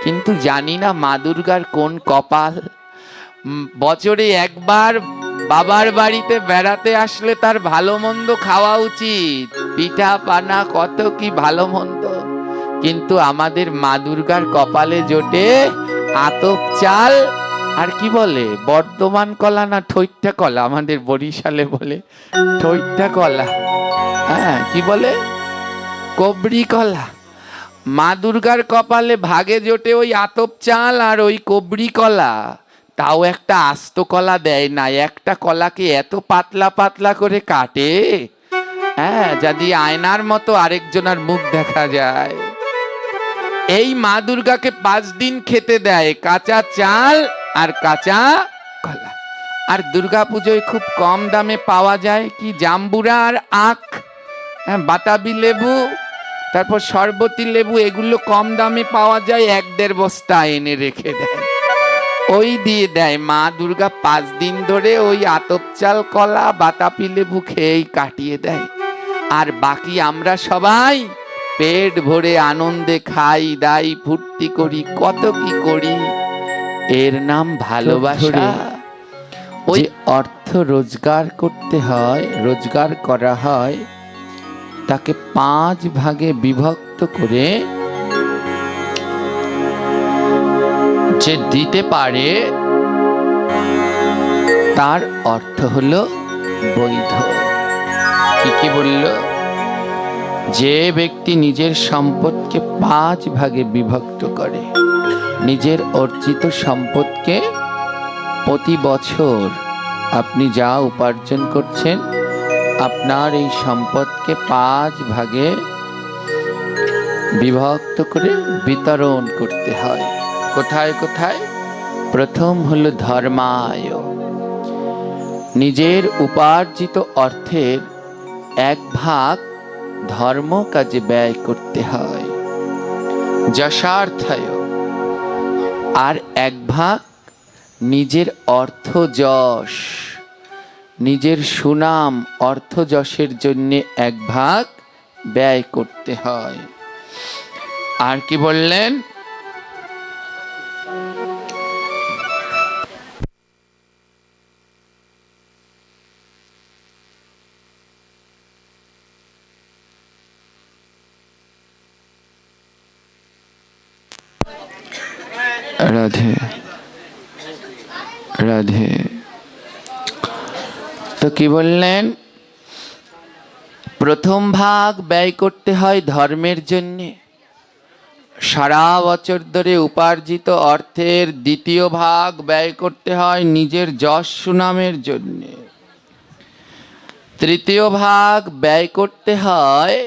কিন্তু জানি না মা দুর্গার কোন কপাল, বছরে একবার বাবার বাড়িতে বেড়াতে আসলে তার ভালো মন্দ খাওয়া উচিত, পিঠা পানা কত কি ভালো মন্দ, কিন্তু আমাদের মা দুর্গার কপালে জোটে আতপ চাল আর কি বলে বর্ধমান কলা না ঠৈট্টা কলা, আমাদের বরিশালে বলে ঠৈট্টা কলা, হ্যাঁ কি বলে কবরি কলা। মা দুর্গার কপালে ভাগে জোটে ওই আতপ চাল আর ওই কবরি কলা, তাও একটা আস্ত কলা দেয় না, একটা কলাকে এত পাতলা পাতলা করে কাটে, হ্যাঁ যদি আয়নার মতো আরেকজনের মুখ দেখা যায়। এই মা দুর্গাকে 5 দিন খেতে দেয় কাঁচা চাল আর কাঁচা কলা। আর দুর্গা পুজোয় খুব কম দামে পাওয়া যায় কি জাম্বুরা আর আখ, বাতাবি লেবু, তারপর শরবতী লেবু, এগুলো কম দামে পাওয়া যায়, 1-1.5 বস্তা এনে রেখে দেয়, ওই দিয়ে দেয়। মা দুর্গা 5 দিন ধরে ওই আতপ চাল কলা বাতাবি লেবু খেয়েই কাটিয়ে দেয়। আর বাকি আমরা সবাই পেট ভরে আনন্দে খাই দাই ফুর্তি করি কত কি করি, এর নাম ভালোবাসা। ওই অর্থ রোজগার করতে হয়, রোজগার করা হয়, তাকে 5 ভাগে বিভক্ত করে যে দিতে পারে তার অর্থ হলো বৈধ। কি বলল? যে ব্যক্তি নিজের সম্পদকে 5 ভাগে বিভক্ত করে, নিজের অর্জিত সম্পদকে প্রতি বছর আপনি যা উপার্জন করছেন আপনার এই সম্পদকে 5 ভাগে বিভক্ত করে বিতরণ করতে হয়। কোথায় কোথায়? প্রথম হলো ধর্মায়, নিজের উপার্জিত অর্থের 1 ভাগ ধর্ম কাজে ব্যয় করতে হয়। যশার্থায়, আর 1 ভাগ নিজের অর্থ যশ, নিজের সুনাম অর্থ যশের জন্য 1 ভাগ ব্যয় করতে হয়। আর কি বললেন? রাধে রাধে। তো কি বললেন? প্রথম ভাগ ব্যয় করতে হয় ধর্মের জন্য, সারা বছর ধরে উপার্জিত অর্থের 2য় ভাগ ব্যয় করতে হয় নিজের যশ সুনামের জন্য, 3য় ভাগ ব্যয় করতে হয়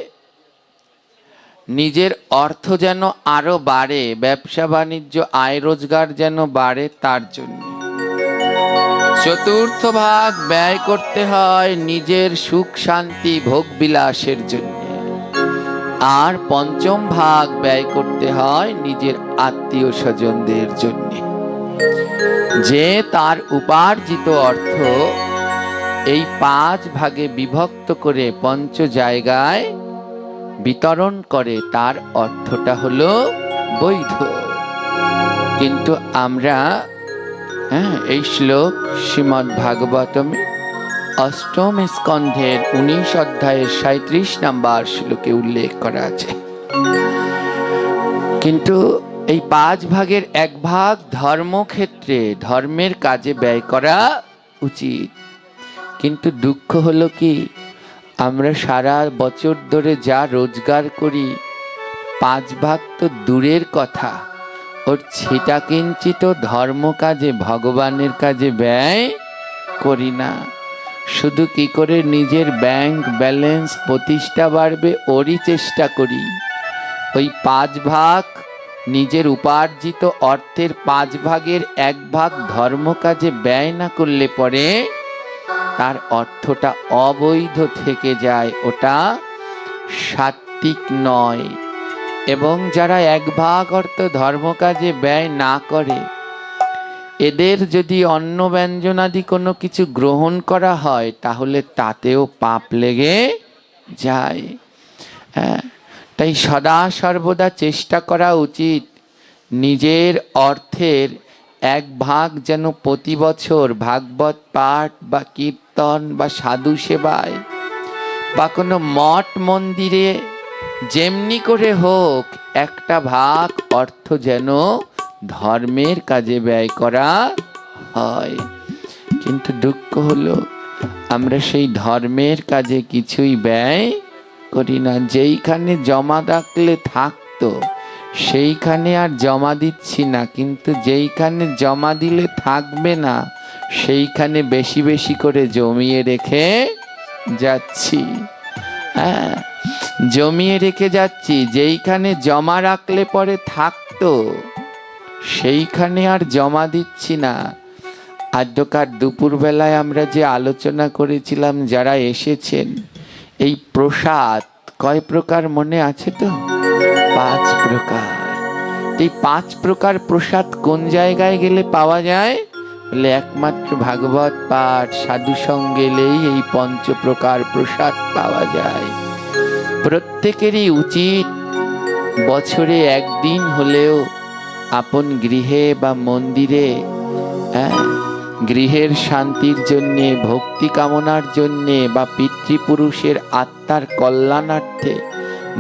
নিজের অর্থ যেন আরো বাড়ে, ব্যবসা বাণিজ্য আয় রোজগার যেন বাড়ে তার জন্য, 4র্থ ভাগ ব্যয় করতে হয় নিজের সুখ শান্তি ভোগ বিলাসের জন্য, আর 5ম ভাগ ব্যয় করতে হয় নিজের আত্মীয় স্বজনদের জন্য। যে তার উপার্জিত অর্থ এই 5 ভাগে বিভক্ত করে 5 জায়গায় বিতরণ করে তার অর্থটা হলো বৈধ। কিন্তু আমরা এই শ্লোক শ্রীমদ্ ভাগবতমে 8ম স্কন্ধের 19 অধ্যায়ের 37 নম্বর শ্লোকে উল্লেখ করা আছে। কিন্তু এই 5 ভাগের 1 ভাগ ধর্মক্ষেত্রে ধর্মের কাজে ব্যয় করা উচিত। কিন্তু দুঃখ হলো কি, আমরা সারা বছর ধরে যা রোজগার করি 5 ভাগ তো দূরের কথা, ওর সেটা কিঞ্চিত ধর্ম কাজে ভগবানের কাজে ব্যয় করি না। শুধু কি করে নিজের ব্যাংক ব্যালেন্স প্রতিষ্ঠা বাড়বে ওরই চেষ্টা করি। ওই 5 ভাগ নিজের উপার্জিত অর্থের 5 ভাগের 1 ভাগ ধর্ম কাজে ব্যয় না করলে পরে তার অর্থটা অবৈধ থেকে যায়, ওটা সাত্ত্বিক নয়। এবং যারা 1 ভাগ অর্থ ধর্ম কাজে ব্যয় না করে, এদের যদি অন্ন ব্যঞ্জনাদি কোনো কিছু গ্রহণ করা হয় তাহলে তাতেও পাপ লেগে যায়। তাই সদা সর্বদা চেষ্টা করা উচিত নিজের অর্থের এক ভাগ যেন প্রতি বছর ভাগবত পাঠ বা কীর্তন বা সাধু সেবায় বা কোনো মঠ মন্দিরে যেমনি করে হোক একটা ভাগ অর্থ যেন ধর্মের কাজে ব্যয় করা হয়। কিন্তু দুঃখ হলো আমরা সেই ধর্মের কাজে কিছুই ব্যয় করি না। যেইখানে জমা রাখলে থাকতো সেইখানে আর জমা দিচ্ছি না, কিন্তু যেইখানে জমা দিলে থাকবে না সেইখানে বেশি বেশি করে জমিয়ে রেখে যাচ্ছি। হ্যাঁ, জমিয়ে রেখে যাচ্ছি। যেইখানে জমা রাখলে পরে থাকতো সেইখানে আর জমা দিচ্ছি না। আদ্যকার দুপুরবেলায় আমরা যে আলোচনা করেছিলাম, যারা এসেছেন, এই প্রসাদ কয় প্রকার মনে আছে তো? 5 প্রকার। এই 5 প্রকার প্রসাদ কোন জায়গায় গেলে পাওয়া যায়? বলে একমাত্র ভাগবত পাঠ সাধু সঙ্গে গেলেই এই 5 প্রকার প্রসাদ পাওয়া যায়। প্রত্যেকেরই উচিত বছরে একদিন হলেও আপন গৃহে বা মন্দিরে গৃহের শান্তির জন্যে, ভক্তি কামনার জন্যে বা পিতৃপুরুষের আত্মার কল্যাণার্থে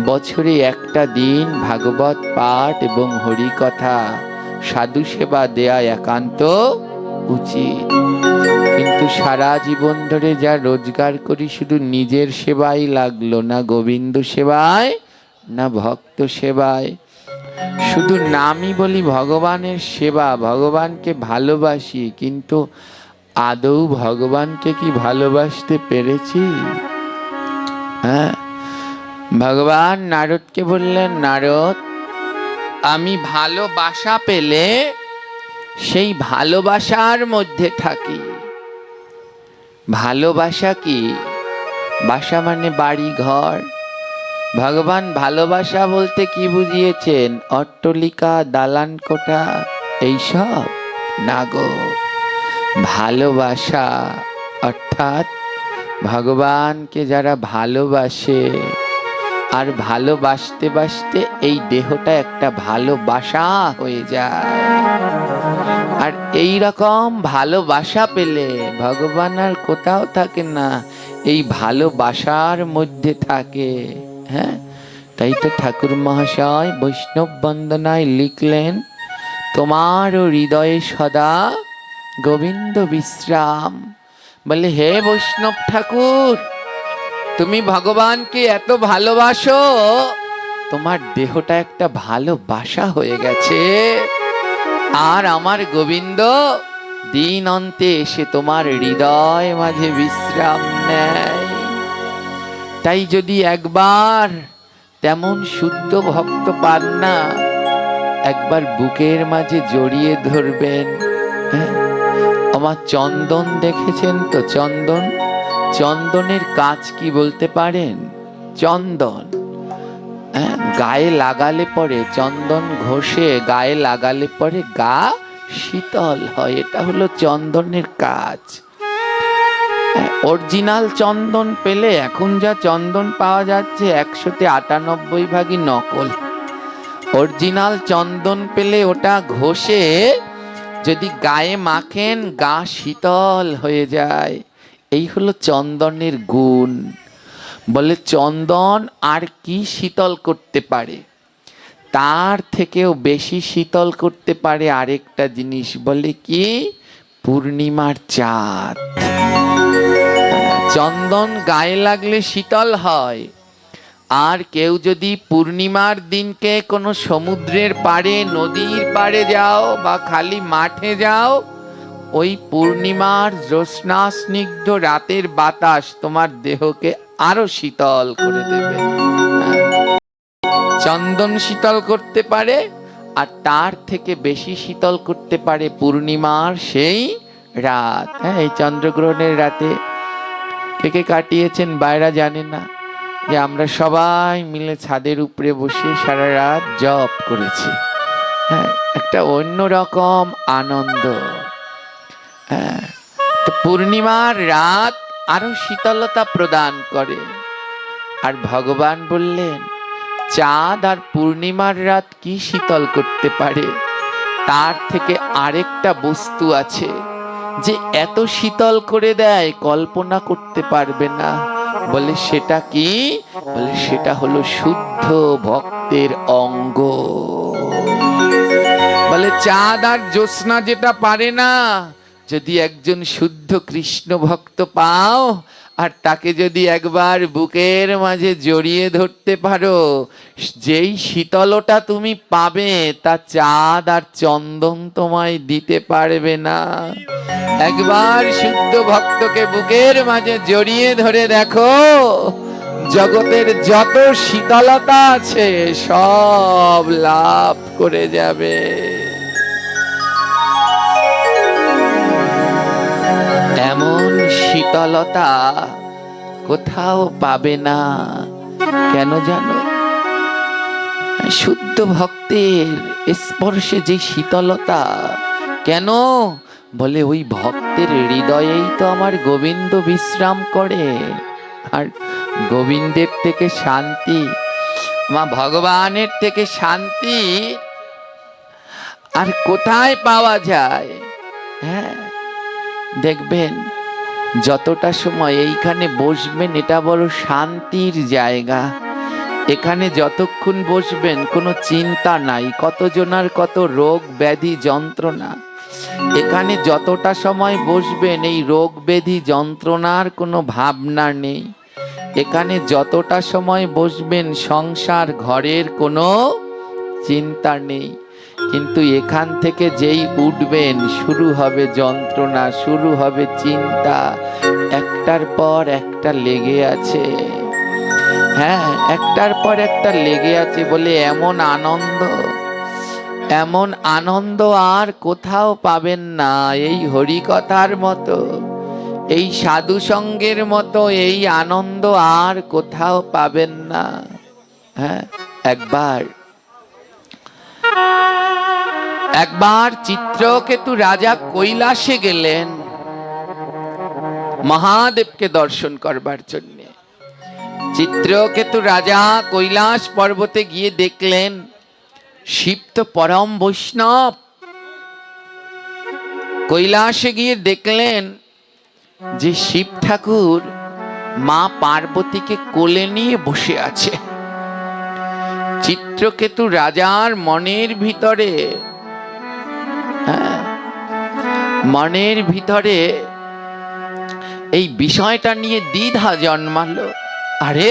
বছরে একটা দিন ভাগবত পাঠ এবং হরিকথা সাধু সেবা দেয়া একান্ত উচিত। কিন্তু সারা জীবন ধরে যা রোজগার করি শুধু নিজের সেবাই লাগলো, না গোবিন্দ সেবায় না ভক্ত সেবায়। শুধু নামই বলি ভগবানের সেবা, ভগবানকে ভালোবাসি, কিন্তু আদৌ ভগবানকে কি ভালোবাসতে পেরেছি? হ্যাঁ, ভগবান নারদকে বললেন, নারদ, আমি ভালোবাসা পেলে সেই ভালোবাসার মধ্যে থাকি। ভালোবাসা কি? বাসা মানে বাড়ি ঘর। ভগবান ভালোবাসা বলতে কি বুঝিয়েছেন? অট্টালিকা, দালান কোঠা এইসব না গো। ভালোবাসা অর্থাৎ ভগবানকে যারা ভালোবাসে, আর ভালোবাসতে বাসতে এই দেহটা একটা ভালোবাসা হয়ে যায়। আর এই রকম ভালোবাসা পেলে ভগবান আর কোথাও থাকে না, এই ভালোবাসার মধ্যে থাকে। হ্যাঁ, তাই তো ঠাকুর মহাশয় বৈষ্ণব বন্দনায় লিখলেন, তোমার হৃদয়ে সদা গোবিন্দ বিশ্রাম। বলে, হে বৈষ্ণব ঠাকুর, তুমি ভগবানকে এত ভালোবাসো, তোমার দেহটা একটা ভালোবাসা হয়ে গেছে। আর আমার গোবিন্দ দিন অন্তে এসে তোমার হৃদয় মাঝে বিশ্রাম নেয়। তাই যদি একবার তেমন শুদ্ধ ভক্ত পান না, একবার বুকের মাঝে জড়িয়ে ধরবেন। হ্যাঁ, আমার চন্দন দেখেছেন তো? চন্দন, চন্দনের কাজ কি বলতে পারেন? চন্দন গায়ে লাগালে পরে, চন্দন ঘষে গায়ে লাগালে পরে গা শীতল হয়। এটা হলো চন্দনের কাজ। অরিজিনাল চন্দন পেলে, এখন যা চন্দন পাওয়া যাচ্ছে 100তে 98 ভাগই নকল। অরিজিনাল চন্দন পেলে ওটা ঘষে যদি গায়ে মাখেন গা শীতল হয়ে যায়। এই হলো চন্দনের গুণ। বলে, চন্দন আর কি শীতল করতে পারে? তার থেকেও বেশি শীতল করতে পারে আরেকটা জিনিস। বলে কি? পূর্ণিমার চাঁদ। চন্দন গায়ে লাগলে শীতল হয়। আর কেউ যদি পূর্ণিমার দিনকে কোনো সমুদ্রের পাড়ে, নদীর পাড়ে যাও বা খালি মাঠে যাও, ওই পূর্ণিমার জ্যোৎস্না স্নিগ্ধ রাতের বাতাস তোমার দেহকে আরো শীতল করে দেবে। চন্দন শীতল করতে পারে, আর তার থেকে বেশি শীতল করতে পারে পূর্ণিমার সেই রাত। হ্যাঁ, এই চন্দ্রগ্রহণের রাতে কে কে কাটিয়েছেন বাইরা জানে না, যে আমরা সবাই মিলে ছাদের উপরে বসে সারা রাত জপ করেছি। হ্যাঁ, একটা অন্যরকম আনন্দ। হ্যাঁ, তো পূর্ণিমার রাত আরো শীতলতা প্রদান করে। আর ভগবান বললেন, চাঁদ আর পূর্ণিমার রাত কি শীতল করতে পারে? তার থেকে আরেকটা বস্তু আছে যে এত শীতল করে দেয়, কল্পনা করতে পারবে না। বলে সেটা কি? বলে সেটা হলো শুদ্ধ ভক্তের অঙ্গ। বলে চাঁদ আর জ্যোৎস্না যেটা পারে না, যদি একজন শুদ্ধ কৃষ্ণ ভক্ত পাও আর তাকে যদি একবার বুকের মাঝে জড়িয়ে ধরতে পারো, যেই শীতলতা তুমি পাবে তা চাঁদ আর চন্দন তোমায় দিতে পারবে না। একবার শুদ্ধ ভক্তকে বুকের মাঝে জড়িয়ে ধরে দেখো, জগতের যত শীতলতা আছে সব লাভ করে যাবে। এমন শীতলতা কোথাও পাবে না। কেন জানো? শুদ্ধ ভক্তের স্পর্শে যে শীতলতা। কেন? বলে ওই ভক্তের হৃদয়েই তো আমার গোবিন্দ বিশ্রাম করে। আর গোবিন্দের থেকে শান্তি, মা ভগবানের থেকে শান্তি আর কোথায় পাওয়া যায়? হ্যাঁ, দেখবেন যতটা সময় এইখানে বসবেন এটা বড় শান্তির জায়গা। এখানে যতক্ষণ বসবেন কোনো চিন্তা নাই, কতজনার কত রোগ ব্যাধি যন্ত্রণা। এখানে যতটা সময় বসবেন এই রোগ ব্যাধি যন্ত্রণার কোনো ভাবনা নেই। এখানে যতটা সময় বসবেন সংসার ঘরের কোনো চিন্তা নেই। কিন্তু এখান থেকে যেই উঠবেন শুরু হবে যন্ত্রণা, শুরু হবে চিন্তা, একটার পর একটা লেগে আছে। হ্যাঁ, একটার পর একটা লেগে আছে। বলে এমন আনন্দ, এমন আনন্দ আর কোথাও পাবেন না। এই হরিকথার মতো, এই সাধু সঙ্গের মতো এই আনন্দ আর কোথাও পাবেন না। হ্যাঁ, একবার চিত্রকেতু রাজা কৈলাসে গেলেন মহাদেবকে দর্শন করবার জন্য। চিত্রকেতু রাজা কৈলাস পর্বতে গিয়ে দেখলেন শিব তো পরম বৈষ্ণব। কৈলাসে গিয়ে দেখলেন যে শিব ঠাকুর মা পার্বতীকে কোলে নিয়ে বসে আছে। চিত্রকেতু রাজার মনের ভিতরে, মনের ভিতরে এই বিষয়টা নিয়ে দ্বিধা জন্মালো। আরে,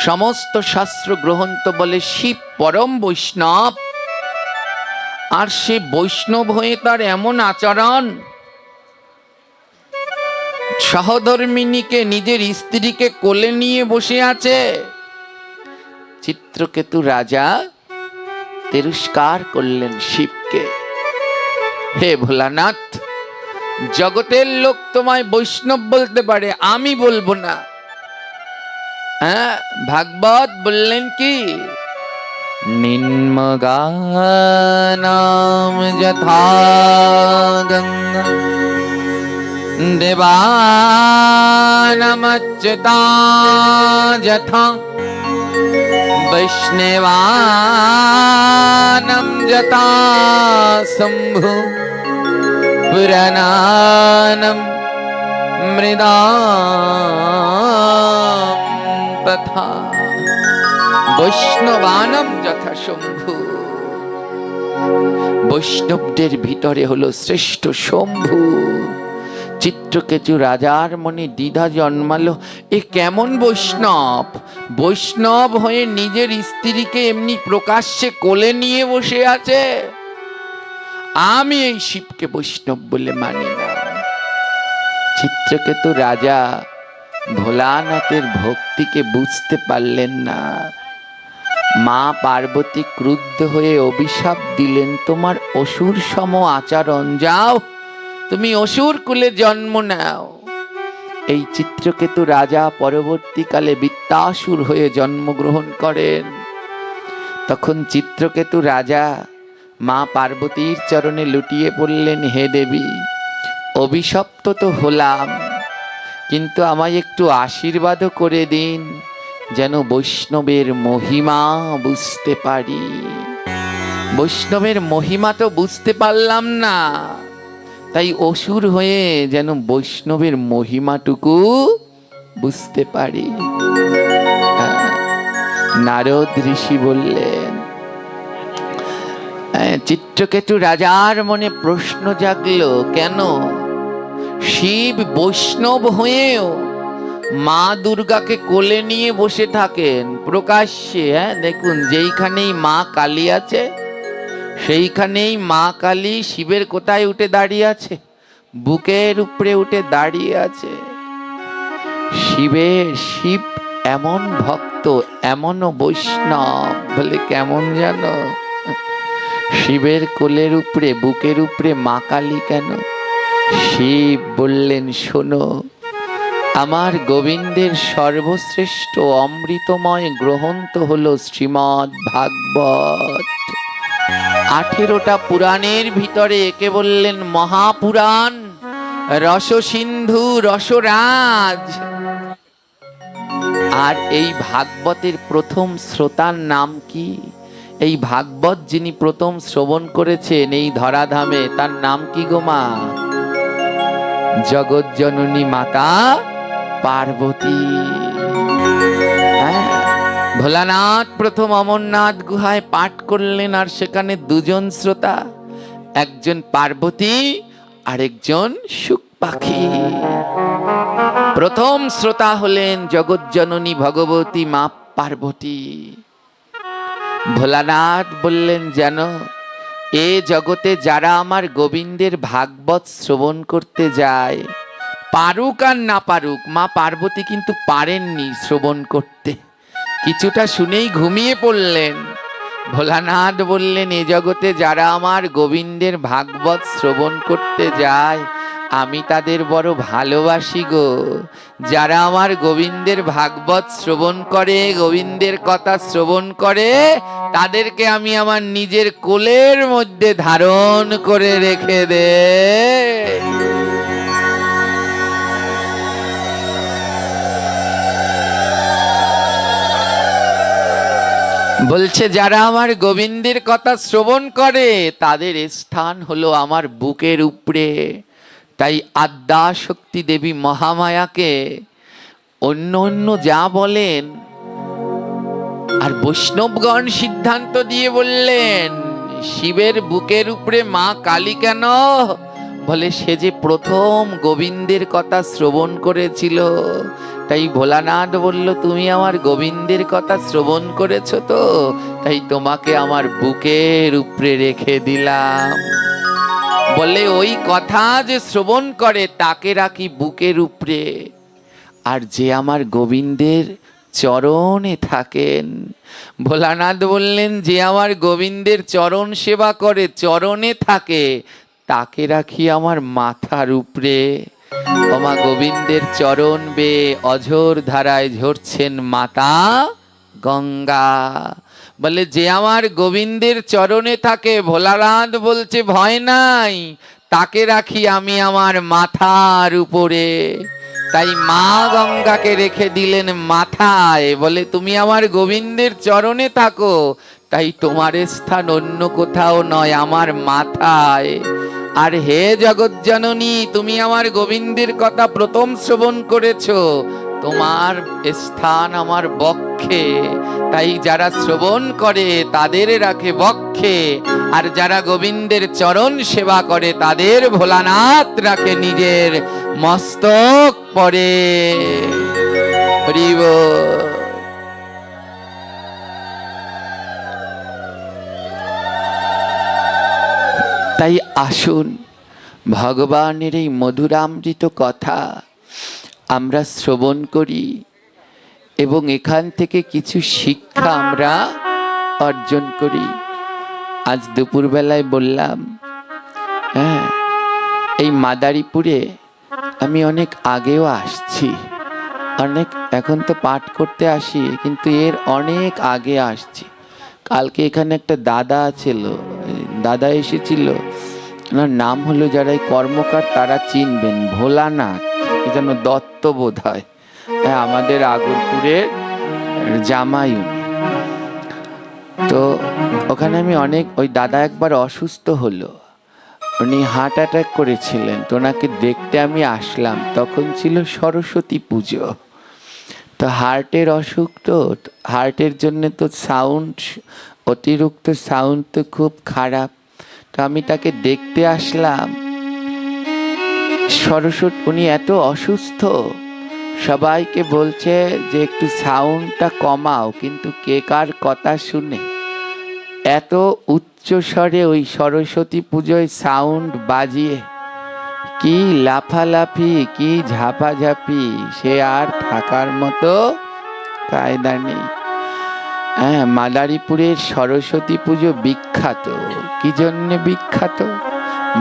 সমস্ত শাস্ত্র গ্রন্থ বলে শিব পরম বৈষ্ণব, আর সে বৈষ্ণব হয়ে তার এমন আচরণ, সহধর্মিণীকে নিজের স্ত্রীকে কোলে নিয়ে বসে আছে। চিত্রকেতু রাজা তিরস্কার করলেন শিবকে। হে ভোলানাথ, জগতের লোক তোমায় বৈষ্ণব বলতে পারে, আমি বলবো না। হ্যাঁ, ভাগবত বললেন কি, নিম্নগানাম যথা গঙ্গা দেবানামচ্যুতা যথা বৈষ্ণবানাম যথা শম্ভু পুরাণানাম মৃদাম তথা বৈষ্ণবানাম যথা শম্ভু। বৈষ্ণবদের ভিতরে হলো শ্রেষ্ঠ শম্ভু। চিত্রকেতু রাজার মনে দ্বিধা জন্মালো, এ কেমন বৈষ্ণব? বৈষ্ণব হয়ে নিজের স্ত্রীকে এমনি প্রকাশ্যে কোলে নিয়ে বসে আছে। আমি এই শিবকে বৈষ্ণব বলে মানি না। চিত্রকেতু রাজা ভোলানাথের ভক্তিকে বুঝতে পারলেন না। মা পার্বতী ক্রুদ্ধ হয়ে অভিশাপ দিলেন, তোমার অসুর সম আচরণ, যাও তুমি অসুর কুলে জন্ম নাও। এই চিত্রকেতু রাজা পরবর্তীকালে বৃত্তাসুর হয়ে জন্মগ্রহণ করেন। তখন চিত্রকেতু রাজা মা পার্বতীর চরণে লুটিয়ে পড়লেন, হে দেবী, অভিশপ্ত তো হলাম, কিন্তু আমায় একটু আশীর্বাদও করে দিন। যেন বৈষ্ণবের মহিমা বুঝতে পারি। বৈষ্ণবের মহিমা তো বুঝতে পারলাম না, তাই অসুর হয়ে যেন বৈষ্ণবের মহিমাটুকু বুঝতে পারি। নারদ ঋষি বললেন, চিত্রকেতু রাজার মনে প্রশ্ন জাগলো, কেন শিব বৈষ্ণব হয়েও মা দুর্গাকে কোলে নিয়ে বসে থাকেন প্রকাশ্যে? দেখুন, যেইখানেই মা কালী আছে সেইখানেই মা কালী শিবের কোথায় উঠে দাঁড়িয়ে আছে? বুকের উপরে উঠে দাঁড়িয়ে আছে। শিব এমন ভক্ত, এমনও বৈষ্ণব, বলে কেমন জানো? শিবের কোলের উপরে, বুকের উপরে মা কালী কেন? শিব বললেন, শোনো, আমার গোবিন্দের সর্বশ্রেষ্ঠ অমৃতময় গ্রন্থ হলো শ্রীমদ্ ভাগবত। 18টা পুরাণের ভিতরে একে বললেন মহাপুরাণ, রসসিন্ধু, রসরাজ। আর এই ভাগবতের প্রথম শ্রোতার নাম কি? এই ভাগবত যিনি প্রথম শ্রবণ করেছেন এই ধরাধামে, তার নাম কি গো মা? জগজ্জননী মাতা পার্বতী। ভোলানাথ প্রথম অমরনাথ গুহায় পাঠ করলেন, আর সেখানে দুজন শ্রোতা, একজন পার্বতী আর একজন শুক পাখি। প্রথম শ্রোতা হলেন জগজ্জননী ভগবতী মা পার্বতী। ভোলানাথ বললেন, জানো, এ জগতে যারা আমার গোবিন্দের ভাগবত শ্রবণ করতে যায়, পারুক আর না পারুক, মা পার্বতী কিন্তু পারেননি শ্রবণ করতে, কিছুটা শুনেই ঘুমিয়ে পড়লেন। ভোলানাথ বললেন, এ জগতে যারা আমার গোবিন্দের ভাগবত শ্রবণ করতে যায়, আমি তাদের বড় ভালোবাসি গো। যারা আমার গোবিন্দের ভাগবত শ্রবণ করে, গোবিন্দের কথা শ্রবণ করে, তাদেরকে আমি আমার নিজের কোলের মধ্যে ধারণ করে রেখে দে। বলছে, যারা আমার গোবিন্দের কথা শ্রবণ করে তাদের স্থান হলো আমার বুকের উপরে। তাই আদ্যা শক্তি দেবী মহামায়াকে অন্য অন্য যা বলেন, আর বৈষ্ণবগণ সিদ্ধান্ত দিয়ে বললেন, শিবের বুকের উপরে মা কালী কেন? বলে, সে যে প্রথম গোবিন্দের কথা শ্রবণ করেছিল। তাই ভোলানাথ বলল, তুমি আমার গোবিন্দের কথা শ্রবণ করেছো তো, তাই তোমাকে আমার বুকের উপরে রেখে দিলাম। বলে, ওই কথা যে শ্রবণ করে তাকে রাখি বুকের উপরে, আর যে আমার গোবিন্দের চরণে থাকেন। ভোলানাথ বললেন, যে আমার গোবিন্দের চরণ সেবা করে, চরণে থাকে, তাকে রাখি আমার মাথার উপরে। ওমা গোবিন্দের চরণ বেয়ে অঝোর ধারায় ঝরছেন মাতা গঙ্গা। বলে, যে আমার গোবিন্দের চরণে থাকে, ভোলানাথ বলছে, ভয় নাই, তাকে রাখি আমি আমার মাথার উপরে। তাই মা গঙ্গাকে রেখে দিলেন মাথায়। বলে, তুমি আমার গোবিন্দের চরণে থাকো, তাই তোমার স্থান অন্য কোথাও নয়, আমার মাথায়। আর হে জগজ্জননী, তুমি আমার গোবিন্দের কথা প্রথম শ্রবণ করেছো, তোমার স্থান আমার বক্ষে। তাই যারা শ্রবণ করে তাদের রাখে বক্ষে, আর যারা গোবিন্দের চরণ সেবা করে তাদের ভোলানাথ রাখে নিজের মস্তক পরে। হরি বল। তাই আসুন, ভগবানের এই মধুরামৃত কথা আমরা শ্রবণ করি এবং এখান থেকে কিছু শিক্ষা আমরা অর্জন করি। আজ দুপুরবেলায় বললাম, এই মাদারীপুরে আমি অনেক আগেও আসছি, এখন তো পাঠ করতে আসি, কিন্তু এর অনেক আগে আসছি। কালকে এখানে একটা দাদা এসেছিল, ওনার নাম হলো, যারা এই কর্মকার তারা চিনবেন, ভোলানাথ কি যেন দত্ত বোধ হয়, আমাদের আগরপুরের জামাই উনি। তো ওখানে আমি ওই দাদা একবার অসুস্থ হলো, উনি হার্ট অ্যাটাক করেছিলেন, তো ওনাকে দেখতে আমি আসলাম। তখন ছিল সরস্বতী পুজো। তো হার্টের অসুখ, তো হার্টের জন্য তো সাউন্ড, অতিরিক্ত সাউন্ড তো খুব খারাপ। তো আমি তাকে দেখতে আসলাম। সরস্বতী উনি এত অসুস্থ, সবাইকে বলছে যে একটু সাউন্ডটা কমাও, কিন্তু কে কার কথা শুনে এত উচ্চ স্বরে ওই সরস্বতী পুজোয় সাউন্ড বাজিয়ে কি লাফালাফি, কি ঝাপাঝাপি, সে আর থাকার মতো কায়দা নেই। হ্যাঁ, মাদারীপুরের সরস্বতী পুজো বিখ্যাত। কি জন্যে বিখ্যাত?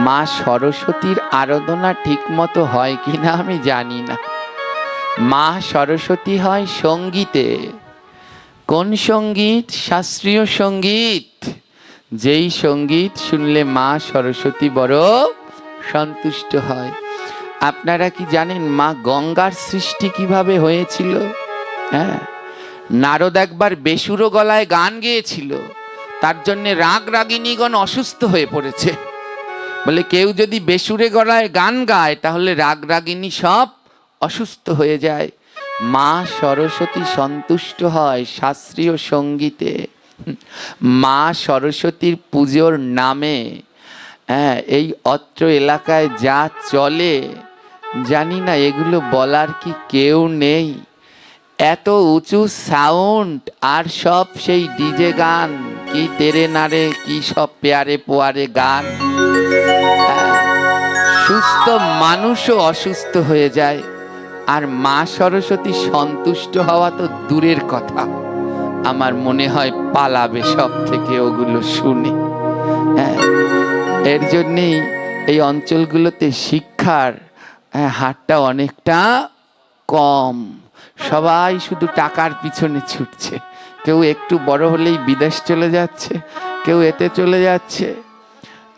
মা সরস্বতীর আরাধনা ঠিক মতো হয় কিনা আমি জানি না। মা সরস্বতী হয় সঙ্গীতে। কোন সঙ্গীত? শাস্ত্রীয় সঙ্গীত। যেই সঙ্গীত শুনলে মা সরস্বতী বড় সন্তুষ্ট হয়। আপনারা কি জানেন মা গঙ্গার সৃষ্টি কিভাবে হয়েছিল? হ্যাঁ, নারদ একবার বেসুরো গলায় গান গেয়েছিল, তার জন্য রাগ রাগিনীগণ অসুস্থ হয়ে পড়েছে। বলে কেউ যদি বেসুরে গলায় গান গায় তাহলে রাগ রাগিনী সব অসুস্থ হয়ে যায়। মা সরস্বতী সন্তুষ্ট হয় শাস্ত্রীয় সঙ্গীতে। মা সরস্বতীর পুজোর নামে এই অত্র এলাকায় যা চলে জানি না, এগুলো বলার কি কেউ নেই। এত উঁচু সাউন্ড, আর সব সেই ডিজে গান, কি তেরে নারে, কি সব পেয়ারে পোয়ারে গান। সুস্থ মানুষও অসুস্থ হয়ে যায়, আর মা সরস্বতী সন্তুষ্ট হওয়া তো দূরের কথা, আমার মনে হয় পালাবে সব থেকে ওগুলো শুনে। হ্যাঁ, এর জন্যেই এই অঞ্চলগুলোতে শিক্ষার হারটা অনেকটা কম। সবাই শুধু টাকার পিছনে ছুটছে, কেউ একটু বড় হলেই বিদেশ চলে যাচ্ছে, কেউ এতে চলে যাচ্ছে।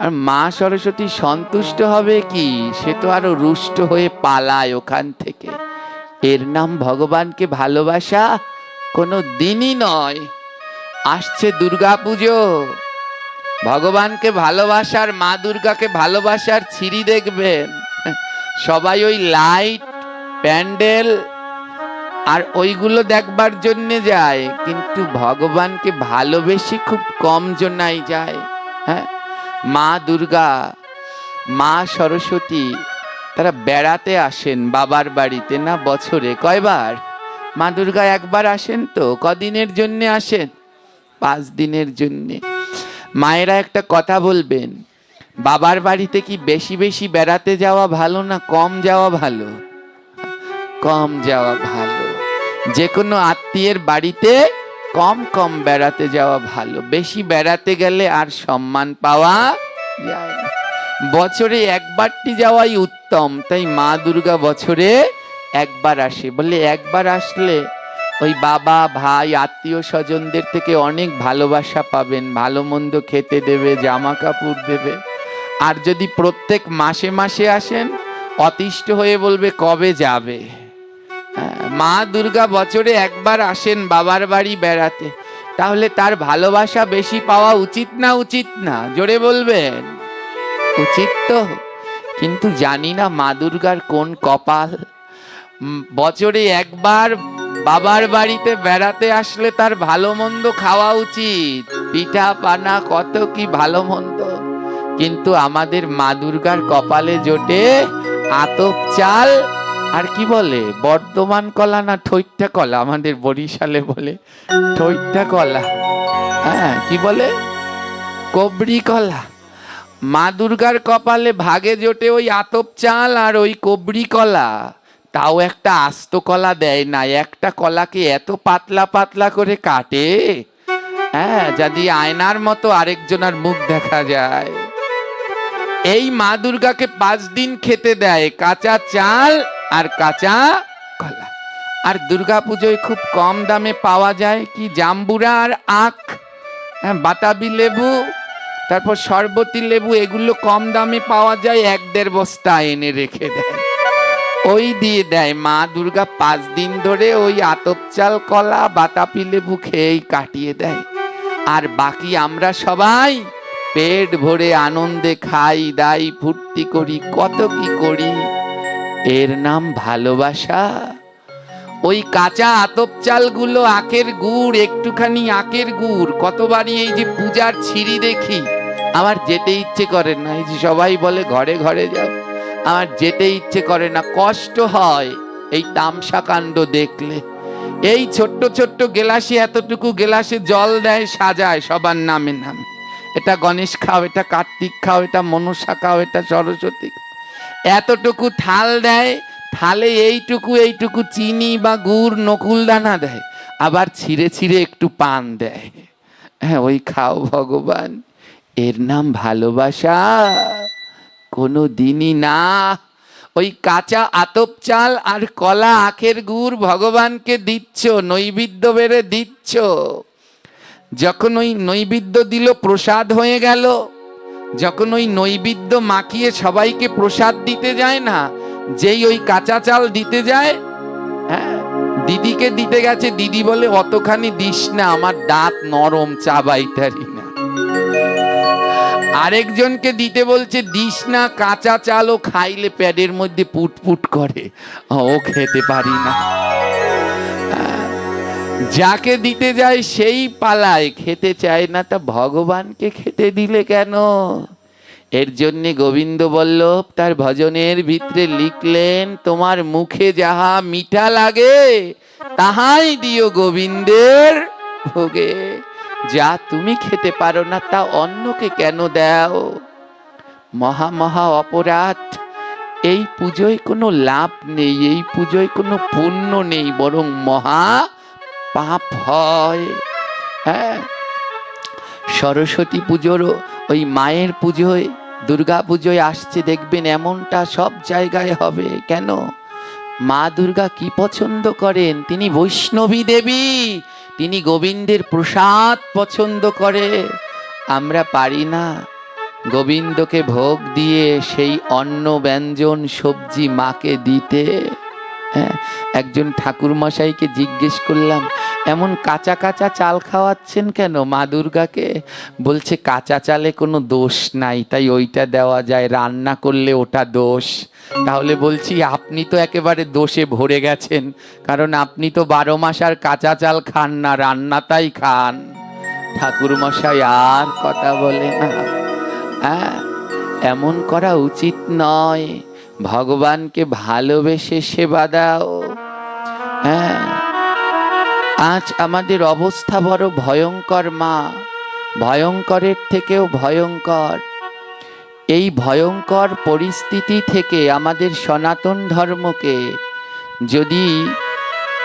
আর মা সরস্বতী সন্তুষ্ট হবে কি? সে তো আরো রুষ্ট হয়ে পালায় ওখান থেকে। এর নাম ভগবানকে ভালোবাসা? কোনো দিনই নয়। আসছে দুর্গা পুজো, ভগবানকে ভালোবাসার, মা দুর্গাকে ভালোবাসার ছিরি দেখবেন। সবাই ওই লাইট, প্যান্ডেল আর ওইগুলো দেখবার জন্য যায়, কিন্তু ভগবানকে ভালোবেসে খুব কম জনাই যায়। হ্যাঁ, মা দুর্গা, মা সরস্বতী তারা বেড়াতে আসেন বাবার বাড়িতে, না বছরে কয়বার? মা দুর্গা একবার আসেন। তো কদিনের জন্য আসেন? 5 দিনের জন্যে। মায়েরা একটা কথা বলবেন, বাবার বাড়িতে কি বেশি বেশি বেড়াতে যাওয়া ভালো না কম যাওয়া ভালো? কম যাওয়া ভালো। যে কোনো আত্মীয়ের বাড়িতে কম কম বেড়াতে যাওয়া ভালো। বেশি বেড়াতে গেলে আর সম্মান পাওয়া যায় না। বছরে একবারটি যাওয়াই উত্তম। তাই মা দুর্গা বছরে একবার আসে। বলে একবার আসলে ওই বাবা, ভাই, আত্মীয় স্বজনদের থেকে অনেক ভালোবাসা পাবেন, ভালো মন্দ খেতে দেবে, জামা কাপড় দেবে। আর যদি প্রত্যেক মাসে মাসে আসেন, অতিষ্ঠ হয়ে বলবে কবে যাবে। মা দুর্গা বছরে একবার আসেন বাবার বাড়ি বেড়াতে, তাহলে তার ভালোবাসা বেশি পাওয়া উচিত না উচিত না? জোরে বলবেন। উচিত তো। কিন্তু জানি না মা দুর্গার কোন কপাল, বছরে একবার বাবার বাড়িতে বেড়াতে আসলে তার ভালো মন্দ খাওয়া উচিত, পিঠা পানা কত কি ভালো মন্দ। কিন্তু আমাদের মা দুর্গার কপালে জোটে আতপ চাল আর কি বলে বর্ধমান কলা না ঠৈট্টা কলা, আমাদের বরিশালে বলে ঠৈট্টা কলা। হ্যাঁ, কি বলে কবরি কলা। মা দুর্গার কপালে ভাগে জোটে ওই আতপ চাল আর ওই কবরি কলা। তাও একটা আস্ত কলা দেয় না, একটা কলাকে এত পাতলা পাতলা করে কাটে, হ্যাঁ, যদি আয়নার মতো আরেকজনের মুখ দেখা যায়। এই মা দুর্গাকে 5 দিন খেতে দেয় কাঁচা চাল আর কাঁচা কলা। আর দুর্গা পুজোয় খুব কম দামে পাওয়া যায় কি জাম্বুরা আর আখ, বাতাবি লেবু, তারপর শরবতী লেবু, এগুলো কম দামে পাওয়া যায়। 1-1.5 বস্তা এনে রেখে দেয়। ওই দিয়ে দেয়। মা দুর্গা 5 দিন ধরে ওই আতপ চাল, কলা, বাতাপি লেবু খেয়েই কাটিয়ে দেয়। আর বাকি আমরা সবাই পেট ভরে আনন্দে খাই দাই, ফুর্তি করি, কত কি করি। এর নাম ভালোবাসা? ওই কাঁচা আতপ চালগুলো, আখের গুড়, একটুখানি আখের গুড়, কতবারই এই যে পূজার ছিরি দেখি, আমার যেতে ইচ্ছে করে না। এই যে সবাই বলে ঘরে ঘরে যাও, আমার যেতে ইচ্ছে করে না, কষ্ট হয় এই তামসা কাণ্ড দেখলে। এই ছোট্ট ছোট্ট গেলাসে, এতটুকু গেলাসে জল দেয়, সাজায় সবার নামে নামে। এটা গণেশ খাও, এটা কার্তিক খাও, এটা মনসা খাও, এটা সরস্বতী। এতটুকু থাল দেয়, থালে এইটুকু এইটুকু চিনি বা গুড়, নকুল দানা দেয়, আবার ছিঁড়ে ছিঁড়ে একটু পান দেয়। হ্যাঁ, ওই খাও ভগবান। এর নাম ভালোবাসা? কোনো দিনই না। ওই কাঁচা আতপ চাল আর কলা, আখের গুড় ভগবানকে দিচ্ছ, নৈবেদ্য বেড়ে দিচ্ছ। যখন ওই নৈবেদ্য দিল, প্রসাদ হয়ে গেল। যখন ওই নৈবেদ্য মাখিয়ে সবাইকে প্রসাদ দিতে যায় না, যেই ওই কাঁচা চাল দিতে যায়, হ্যাঁ, দিদিকে দিতে গেছে, দিদি বলে অতখানি দিস না, আমার দাঁত নরম, চাবাইতারি না। আরেকজনকে দিতে বলছে, দিস না, কাঁচা চালও খাইলে প্যাডের মধ্যে পুটপুট করে, ও খেতে পারি না। যাকে দিতে যায় সেই পালায়, খেতে চায় না, তা ভগবানকে খেতে দিলে কেন? এর জন্য গোবিন্দ বল্লভ তার ভজনের ভিতরে লিখলেন, তোমার মুখে যাহা মিঠা লাগে তাহাই দিও গোবিন্দের ভোগে। যা তুমি খেতে পারো না তা অন্যকে কেন দাও? মহা মহা অপরাধ। এই পুজোয় কোনো লাভ নেই, এই পুজোয় কোনো পুণ্য নেই, বরং মহা পাপ হয়। হ্যাঁ, সরস্বতী পুজোর ওই মায়ের পুজোয়, দুর্গা পুজোয় আসছে দেখবেন, এমনটা সব জায়গায় হবে। কেন? মা দুর্গা কি পছন্দ করেন? তিনি বৈষ্ণবী দেবী, তিনি গোবিন্দের প্রসাদ পছন্দ করে। আমরা পারি না গোবিন্দকে ভোগ দিয়ে সেই অন্ন ব্যঞ্জন সবজি মাকে দিতে। হ্যাঁ, একজন ঠাকুর মশাইকে জিজ্ঞেস করলাম, এমন কাঁচা কাঁচা চাল খাওয়াচ্ছেন কেন মা দুর্গাকে? বলছে কাঁচা চালে কোনো দোষ নাই, তাই ওইটা দেওয়া যায়, রান্না করলে ওটা দোষ। তাহলে বলছি, আপনি তো একেবারে দোষে ভরে গেছেন, কারণ আপনি তো 12 মাস আর কাঁচা চাল খান না, রান্নাটাই খান। ঠাকুর মশাই আর কথা বলে না। হ্যাঁ, এমন করা উচিত নয়। ভগবানকে ভালোবেসে সেবা দাও। হ্যাঁ, আজ আমাদের অবস্থা বড় ভয়ঙ্কর মা, ভয়ঙ্করের থেকেও ভয়ঙ্কর। এই ভয়ঙ্কর পরিস্থিতি থেকে আমাদের সনাতন ধর্মকে যদি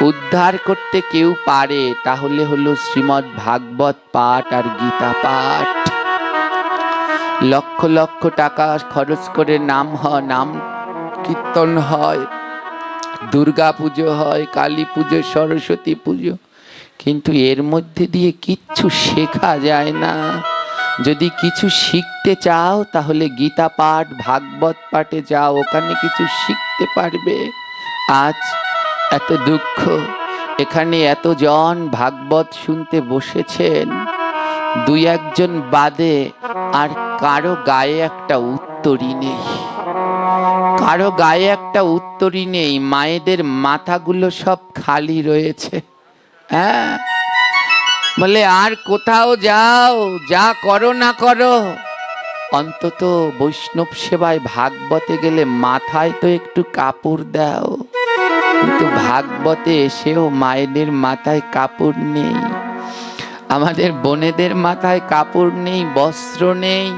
উদ্ধার করতে কেউ পারে, তাহলে হলো শ্রীমদ্ ভাগবত পাঠ আর গীতা পাঠ। লক্ষ লক্ষ টাকা খরচ করে নাম কীর্তন হয়, দুর্গা পুজো হয়, কালী পুজো, সরস্বতী পুজো, কিন্তু এর মধ্যে দিয়ে কিচ্ছু শেখা যায় না। যদি কিছু শিখতে চাও তাহলে গীতা পাঠ, ভাগবত পাঠে যাও, ওখানে কিছু শিখতে পারবে। আজ এত দুঃখ, এখানে এতজন ভাগবত শুনতে বসেছেন, 2-1 জন বাদে আর কারো গায়ে একটা উত্তরই নেই, কারো গায়ে একটা উত্তরই নেই। মায়েদের মাথাগুলো সব খালি রয়েছে। হ্যাঁ, বলে আর কোথাও যাও, যা করো না করো, অন্তত বৈষ্ণব সেবায় ভাগবতে গেলে মাথায় তো একটু কাপড় দাও। কিন্তু ভাগবতে এসেও মায়েদের মাথায় কাপড় নেই, আমাদের বোনেদের মাথায় কাপড় নেই, বস্ত্র নেই।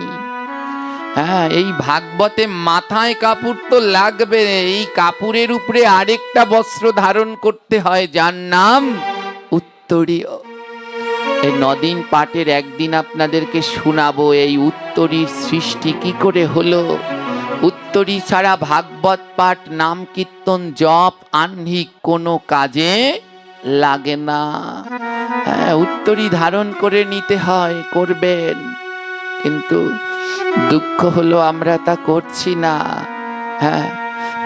হ্যাঁ, এই ভাগবতে মাথায় কাপড় তো লাগবে, এই কাপড়ের উপরে আরেকটা বস্ত্র ধারণ করতে হয়, যার নাম উত্তরীয়। এই 9 দিন পাঠের একদিন আপনাদেরকে শোনাবো এই উত্তরীর সৃষ্টি কি করে হলো। উত্তরী ছাড়া ভাগবত পাঠ, নাম কীর্তন, জপ, আহ্নিক কোনো কাজে লাগে না। হ্যাঁ, উত্তরী ধারণ করে নিতে হয়, করবেন, কিন্তু দুঃখ হলো আমরা তা করছি না। হ্যাঁ,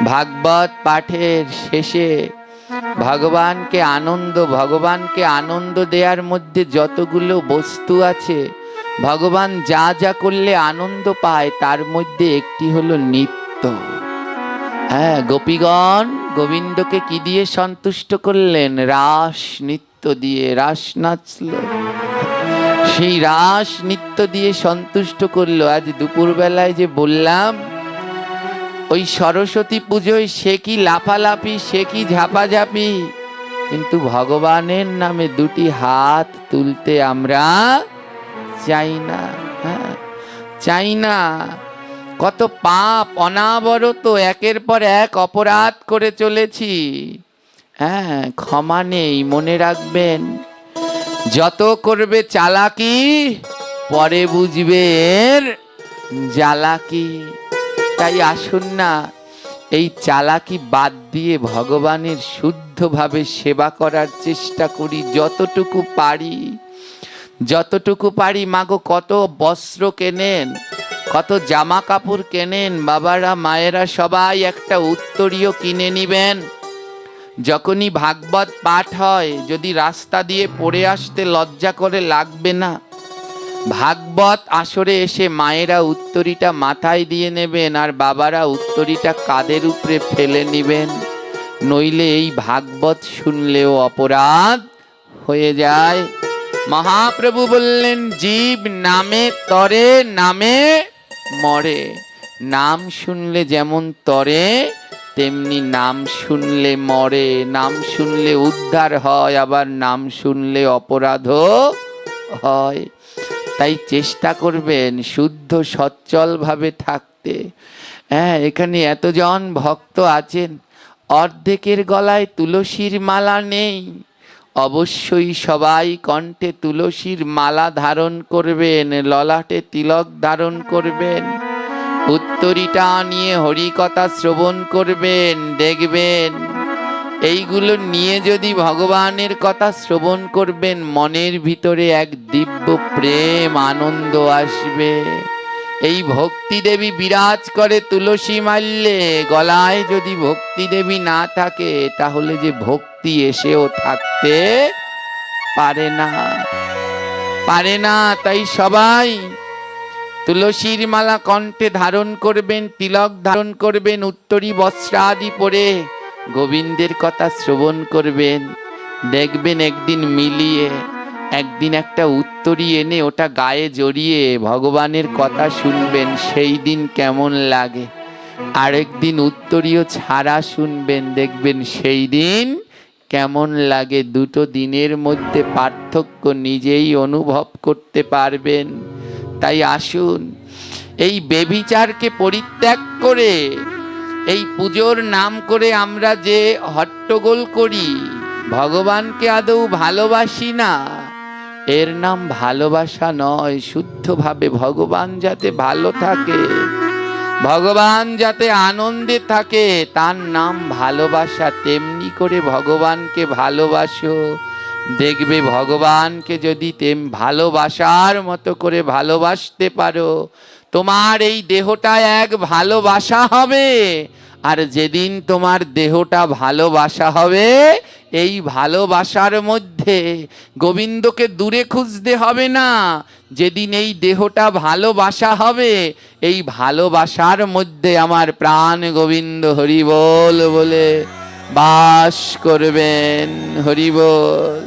ভাগবত পাঠের শেষে ভগবানকে আনন্দ দেওয়ার মধ্যে যতগুলো বস্তু আছে, ভগবান যা যা করলে আনন্দ পায় তার মধ্যে একটি হলো নৃত্য। হ্যাঁ, গোপীগণ গোবিন্দকে কি দিয়ে সন্তুষ্ট করলেন? রাস নৃত্য দিয়ে। রাস নাচল, সেই রাস নৃত্য দিয়ে সন্তুষ্ট করলো। আজ দুপুরবেলায় যে বললাম, ওই সরস্বতী পুজোয় সে কি লাফালাফি, সে কি ঝাপাঝাপি, কিন্তু ভগবানের নামে দুটি হাত তুলতে আমরা চাই না। হ্যাঁ, চাই না। কত পাপ অনাবরত একের পর এক অপরাধ করে চলেছি। হ্যাঁ, ক্ষমা নেই, মনে রাখবেন। যত করবে চালাকি, পরে বুঝবে এর জ্বালাকি। তাই আসুন না, এই চালাকি বাদ দিয়ে ভগবানের শুদ্ধভাবে সেবা করার চেষ্টা করি, যতটুকু পারি। মাগো, কত বস্ত্র কেনেন, কত জামা কাপড় কেনেন, বাবারা মায়েরা সবাই একটা উত্তরীয় কিনে নিবেন। যখনই ভাগবত পাঠ হয়, যদি রাস্তা দিয়ে পড়ে আসতে লজ্জা করে, লাগবে না। ভাগবত আসরে এসে মায়েরা উত্তরীটা মাথায় দিয়ে নেবেন, আর বাবারা উত্তরীটা কাঁধের উপরে ফেলে নিবেন। নইলে এই ভাগবত শুনলেও অপরাধ হয়ে যায়। মহাপ্রভু বললেন, জীব নামে তরে, নামে মরে। নাম শুনলে যেমন তরে, তেমনি নাম শুনলে মরে। নাম শুনলে উদ্ধার হয়, আবার নাম শুনলে অপরাধও হয়। তাই চেষ্টা করবেন শুদ্ধ সচ্ছল ভাবে থাকতে। হ্যাঁ, এখানে এতজন ভক্ত আছেন, অর্ধেকের গলায় তুলসীর মালা নেই। অবশ্যই সবাই কণ্ঠে তুলসীর মালা ধারণ করবেন, ললাটে তিলক ধারণ করবেন, উত্তরীটা নিয়ে হরিকথা শ্রবণ করবেন। দেখবেন এইগুলো নিয়ে যদি ভগবানের কথা শ্রবণ করবেন, মনের ভিতরে এক দিব্য প্রেম আনন্দ আসবে। এই ভক্তি দেবী বিরাজ করে তুলসী মাল্যে। গলায় যদি ভক্তি দেবী না থাকে, তাহলে যে ভক্তি এসেও থাকতে পারে না। তাই সবাই তুলসীর মালা কণ্ঠে ধারণ করবেন, তিলক ধারণ করবেন, উত্তরী বস্ত্রাদি পরে গোবিন্দের কথা শ্রবণ করবেন। দেখবেন একদিন মিলিয়ে, একদিন একটা উত্তরী এনে ওটা গায়ে জড়িয়ে ভগবানের কথা শুনবেন, সেই দিন কেমন লাগে। আরেকদিন উত্তরীয় ছাড়া শুনবেন, দেখবেন সেই দিন কেমন লাগে। দুটো দিনের মধ্যে পার্থক্য নিজেই অনুভব করতে পারবেন। তাই আসুন, এই বেবিচারকে পরিত্যাগ করে, এই পুজোর নাম করে আমরা যে হট্টগোল করি, ভগবানকে আদৌ ভালোবাসি না। এর নাম ভালোবাসা নয়। শুদ্ধভাবে ভগবান যাতে ভালো থাকে, ভগবান যাতে আনন্দে থাকে, তার নাম ভালোবাসা। তেমনি করে ভগবানকে ভালোবাসো, দেখবে ভগবানকে যদি ভালোবাসার মতো করে ভালোবাসতে পারো, তোমার এই দেহটা এক ভালোবাসা হবে। আর যেদিন তোমার দেহটা ভালোবাসা হবে, এই ভালোবাসার মধ্যে গোবিন্দকে দূরে খুঁজতে হবে না। যেদিন এই দেহটা ভালোবাসা হবে, এই ভালোবাসার মধ্যে আমার প্রাণ গোবিন্দ হরি বল বলে বাস করবেন। হরি বল।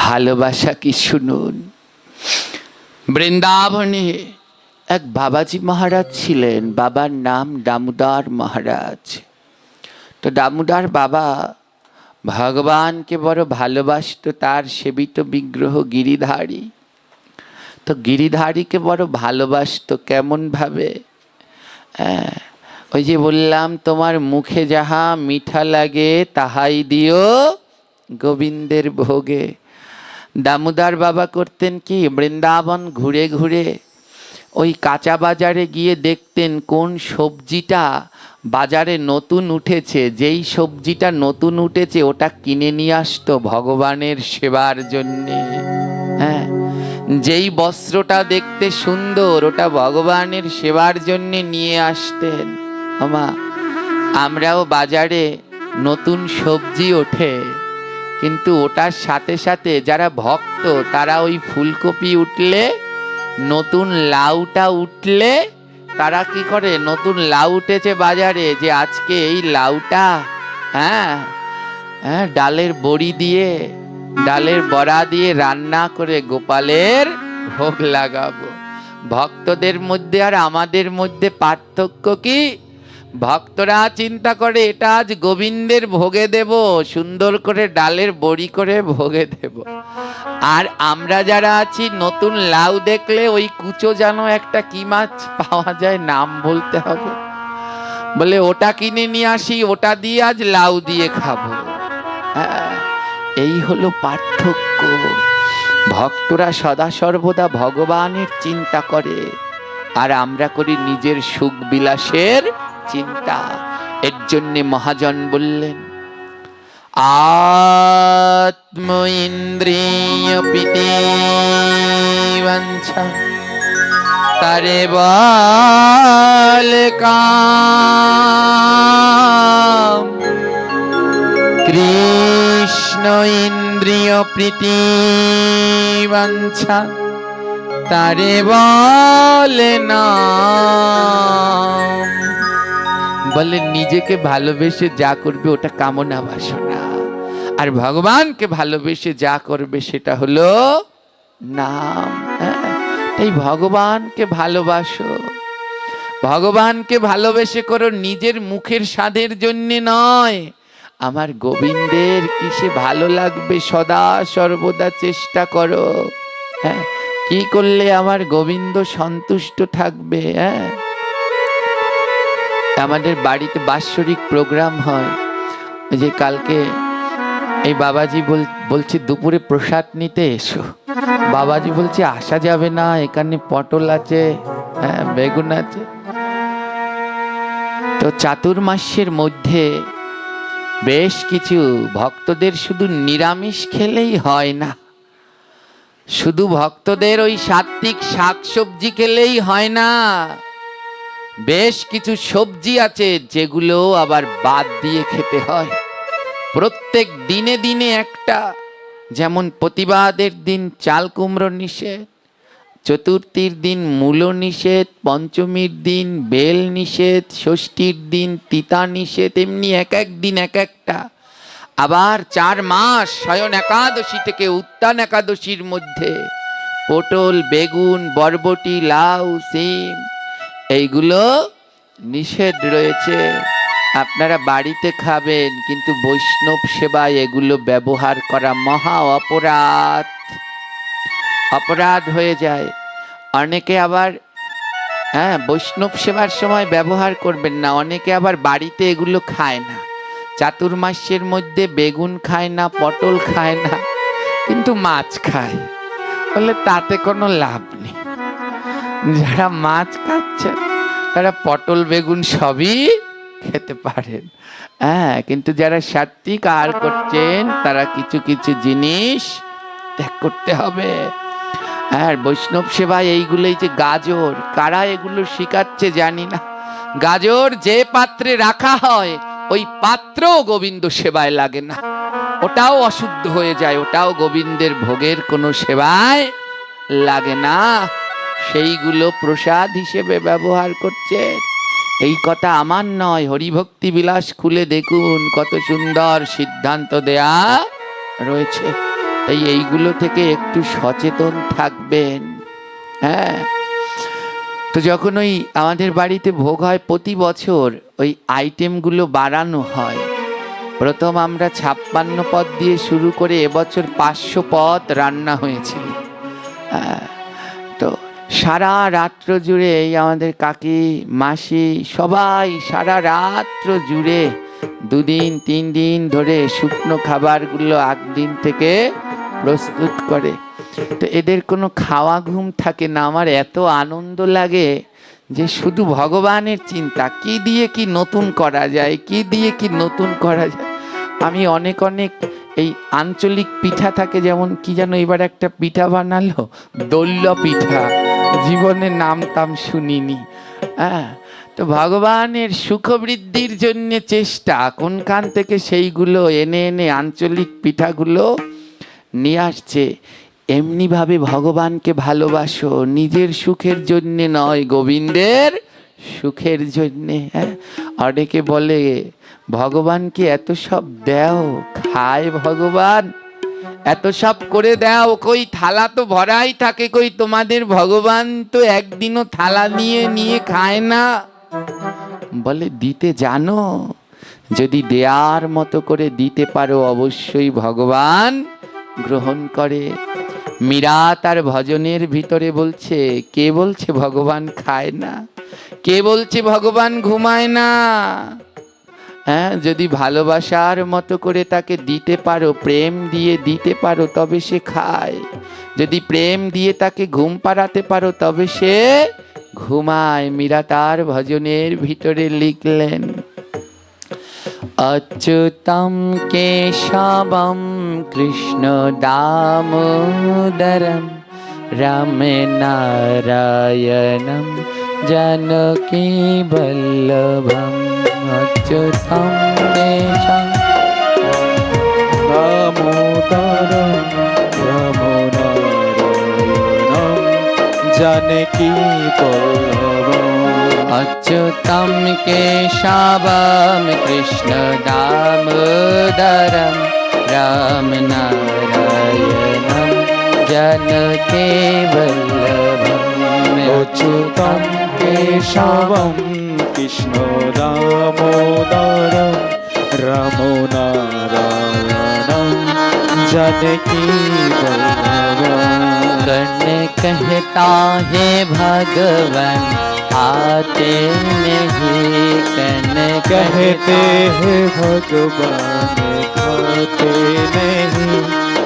ভালোবাসা কি শুনুন। বৃন্দাবনে এক বাবাজি মহারাজ ছিলেন, বাবার নাম দামোদর মহারাজ। তো দামোদর বাবা ভগবানকে বড় ভালোবাসতো, তার সেবিত বিগ্রহ গিরিধারী। তো গিরিধারীকে বড় ভালোবাসতো। কেমন ভাবে? ওই যে বললাম, তোমার মুখে যাহা মিঠা লাগে, তাহাই দিও গোবিন্দের ভোগে। দামোদর বাবা করতেন কি, বৃন্দাবন ঘুরে ঘুরে ওই কাঁচা বাজারে গিয়ে দেখতেন কোন সবজিটা বাজারে নতুন উঠেছে। যেই সবজিটা নতুন উঠেছে ওটা কিনে নিয়ে আসতো ভগবানের সেবার জন্যে। হ্যাঁ, যেই বস্ত্রটা দেখতে সুন্দর ওটা ভগবানের সেবার জন্য নিয়ে আসতেন। আমা আমরাও বাজারে নতুন সবজি ওঠে, কিন্তু ওটার সাথে সাথে যারা ভক্ত তারা ওই ফুলকপি উঠলে, নতুন লাউটা উঠলে তারা কি করে, নতুন লাউ উঠেছে বাজারে, যে আজকে এই লাউটা হ্যাঁ হ্যাঁ ডালের বড়ি দিয়ে, ডালের বড়া দিয়ে রান্না করে গোপালের ভোগ লাগাবো। ভক্তদের মধ্যে আর আমাদের মধ্যে পার্থক্য কি? ভক্তরা চিন্তা করে এটা আজ গোবিন্দের ভোগে দেব, সুন্দর করে ডালের বড়ি করে ভোগে দেব। আর আমরা যারা আছি নতুন লাউ দেখলে ওই কুচো যেন একটা কি মাছ পাওয়া যায়, নাম বলতে হবে, বলে ওটা কিনে নিয়ে আসি, ওটা দিয়ে আজ লাউ দিয়ে খাবো। হ্যাঁ, এই হলো পার্থক্য। ভক্তরা সদা সর্বদা ভগবানের চিন্তা করে, আর আমরা করি নিজের সুখ বিলাসের চিন্তা। এর জন্যে মহাজন বললেন, আত্ম ইন্দ্রিয় প্রীতি বাঞ্ছা তারে বল কাম, কৃষ্ণ ইন্দ্রিয় প্রীতি বাঞ্ছা তারে বলে নাম। বলে নিজেকে ভালোবেসে যা করবে ওটা কামনা বাসনা, আর ভগবানকে ভালোবেসে যা করবে সেটা হলো নাম। এই ভগবানকে ভালোবাসো, ভগবানকে ভালোবেসে করো, নিজের মুখের স্বাদের জন্য নয়। আমার গোবিন্দের কিসে ভালো লাগবে সদা সর্বদা চেষ্টা করো। হ্যাঁ, কি করলে আমার গোবিন্দ সন্তুষ্ট থাকবে। হ্যাঁ, আমাদের বাড়িতে বাৎসরিক প্রোগ্রাম হয়, ওই যে কালকে এই বাবাজি বলছে দুপুরে প্রসাদ নিতে এসো। বাবাজি বলছে আসা যাবে না, এখানে পটল আছে, হ্যাঁ বেগুন আছে। তো চাতুর্মাস্যের মধ্যে বেশ কিছু ভক্তদের শুধু নিরামিষ খেলেই হয় না, শুধু ভক্তদের ওই সাত্বিক শাকসবজি খেলেই হয় না, বেশ কিছু সবজি আছে যেগুলো আবার বাদ দিয়ে খেতে হয় প্রত্যেক দিনে দিনে একটা। যেমন প্রতিবাদের দিন চাল কুমড়ো নিষেধ, চতুর্থীর দিন মূলো নিষেধ, পঞ্চমীর দিন বেল নিষেধ, ষষ্ঠীর দিন তিতা নিষেধ, এমনি এক এক দিন এক একটা। আবার 4 মাস শয়ন একাদশী থেকে উত্তান একাদশীর মধ্যে পটল, বেগুন, বরবটি, লাউ, সিম এইগুলো নিষেধ রয়েছে। আপনারা বাড়িতে খাবেন, কিন্তু বৈষ্ণব সেবায় এগুলো ব্যবহার করা মহা অপরাধ, অপরাধ হয়ে যায়। অনেকে আবার হ্যাঁ বৈষ্ণব সেবার সময় ব্যবহার করবেন না, অনেকে আবার বাড়িতে এগুলো খায় না। চাতুর্মাস্যের মধ্যে বেগুন খায় না, পটল খায় না, কিন্তু মাছ খায়, বলে তাতে কোনো লাভ নেই। যারা মাছ খাচ্ছেন তারা পটল বেগুন সবই খেতে পারেন, হ্যাঁ, কিন্তু যারা সাত্বিক আহার করছেন তারা কিছু কিছু জিনিস ত্যাগ করতে হবে। আর বৈষ্ণব সেবায় এইগুলোই যে গাজর, কারা এগুলো শিখাচ্ছে জানি না, গাজর যে পাত্রে রাখা হয় ওই পাত্র গোবিন্দ সেবায় লাগে না, ওটাও অশুদ্ধ হয়ে যায়, ওটাও গোবিন্দের ভোগের কোনো সেবায় লাগে না, সেইগুলো প্রসাদ হিসেবে ব্যবহার করছে। এই কথা আমার নয়, হরিভক্তি বিলাস খুলে দেখুন কত সুন্দর সিদ্ধান্ত দেয়া রয়েছে। তাই এইগুলো থেকে একটু সচেতন থাকবেন। হ্যাঁ, তো যখন ওই আমাদের বাড়িতে ভোগ হয় প্রতি বছর ওই আইটেমগুলো বাড়ানো হয়। প্রথম আমরা 56 পদ দিয়ে শুরু করে এবছর 500 পদ রান্না হয়েছিল। তো সারা রাত্র জুড়ে এই আমাদের কাকি মাসি সবাই সারা রাত্র জুড়ে 2 দিন 3 দিন ধরে শুকনো খাবারগুলো আগদিন থেকে প্রস্তুত করে। তো এদের কোনো খাওয়া ঘুম থাকে না। আমার এত আনন্দ লাগে যে শুধু ভগবানের চিন্তা, কি দিয়ে কি নতুন করা যায়, কি দিয়ে কি নতুন করা যায়। আমি অনেক অনেক এই আঞ্চলিক পিঠা থাকে, যেমন কি যেন এবার একটা পিঠা বানালো, দোল্য পিঠা, জীবনে নাম টাম শুনিনি। হ্যাঁ, তো ভগবানের সুখ বৃদ্ধির জন্য চেষ্টা, কোনখান থেকে সেইগুলো এনে এনে আঞ্চলিক পিঠাগুলো নিয়ে আসছে। এমনিভাবে ভগবানকে ভালোবাসো, নিজের সুখের জন্যে নয়, গোবিন্দের সুখের জন্যে। হ্যাঁ, অনেকে বলে ভগবানকে এত সব দাও, খায় ভগবান, এত সব করে দাও, কই থালা তো ভরাই থাকে, কই তোমাদের ভগবান তো একদিনও থালা নিয়ে নিয়ে খায় না। বলে দিতে জানো, যদি দেয়ার মতো করে দিতে পারো অবশ্যই ভগবান গ্রহণ করে। মীরা তার ভজনের ভিতরে বলছে, কে বলছে ভগবান খায় না, কে বলছে ভগবান ঘুমায় না। হ্যাঁ, যদি ভালোবাসার মতো করে তাকে দিতে পারো, প্রেম দিয়ে দিতে পারো, তবে সে খায়। যদি প্রেম দিয়ে তাকে ঘুম পাড়াতে পারো, তবে সে ঘুমায়। মীরা তার ভজনের ভিতরে লিখলেন, অচ্যুতম কেশবম কৃষ্ণ দামোদরম রামে নারায়ণম জানকী বল্লভম। অচ্যুতম কেশবম দামোদরম রামো নারায়ণম জানকী বল্লভম। অচ্যুতম কেশবম কৃষ্ণ দামোদরম রাম নারায়ণম জানকী বল্লভম। অচ্যুতম কেশবম কৃষ্ণ দামোদরম রামো নারায়ণম জানকী বল্লভম। कर्ण कहता है भगवान आते नहीं, कर्ण कहते हैं भगवान खाते नहीं,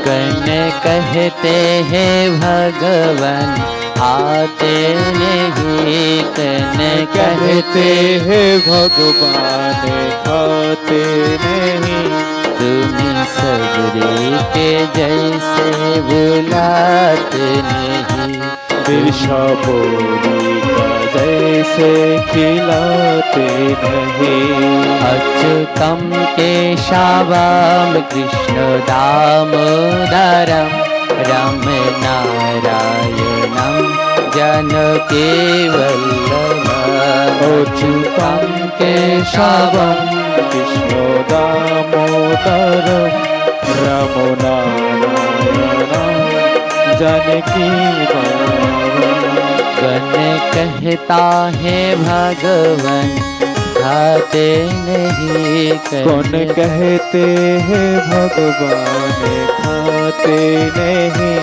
कर्ण कहते हैं भगवान आते नहीं, कर्ण कहते हैं भगवान खाते नहीं। तुम्हें सबरे के जैसे बुलाते नहीं, बिरशाबोरी का जैसे खिलाते नहीं। अच्युतम केशवम कृष्ण दामोदरम राम नारायणम जानकी वल्लभम। अच्युतम केशवम कृष्ण दामोदरम रामो नारायणम जानकी वल्लभम। कर्ण कहता है भगवान खाते नहीं, कौन कहते हैं भगवान खाते नहीं,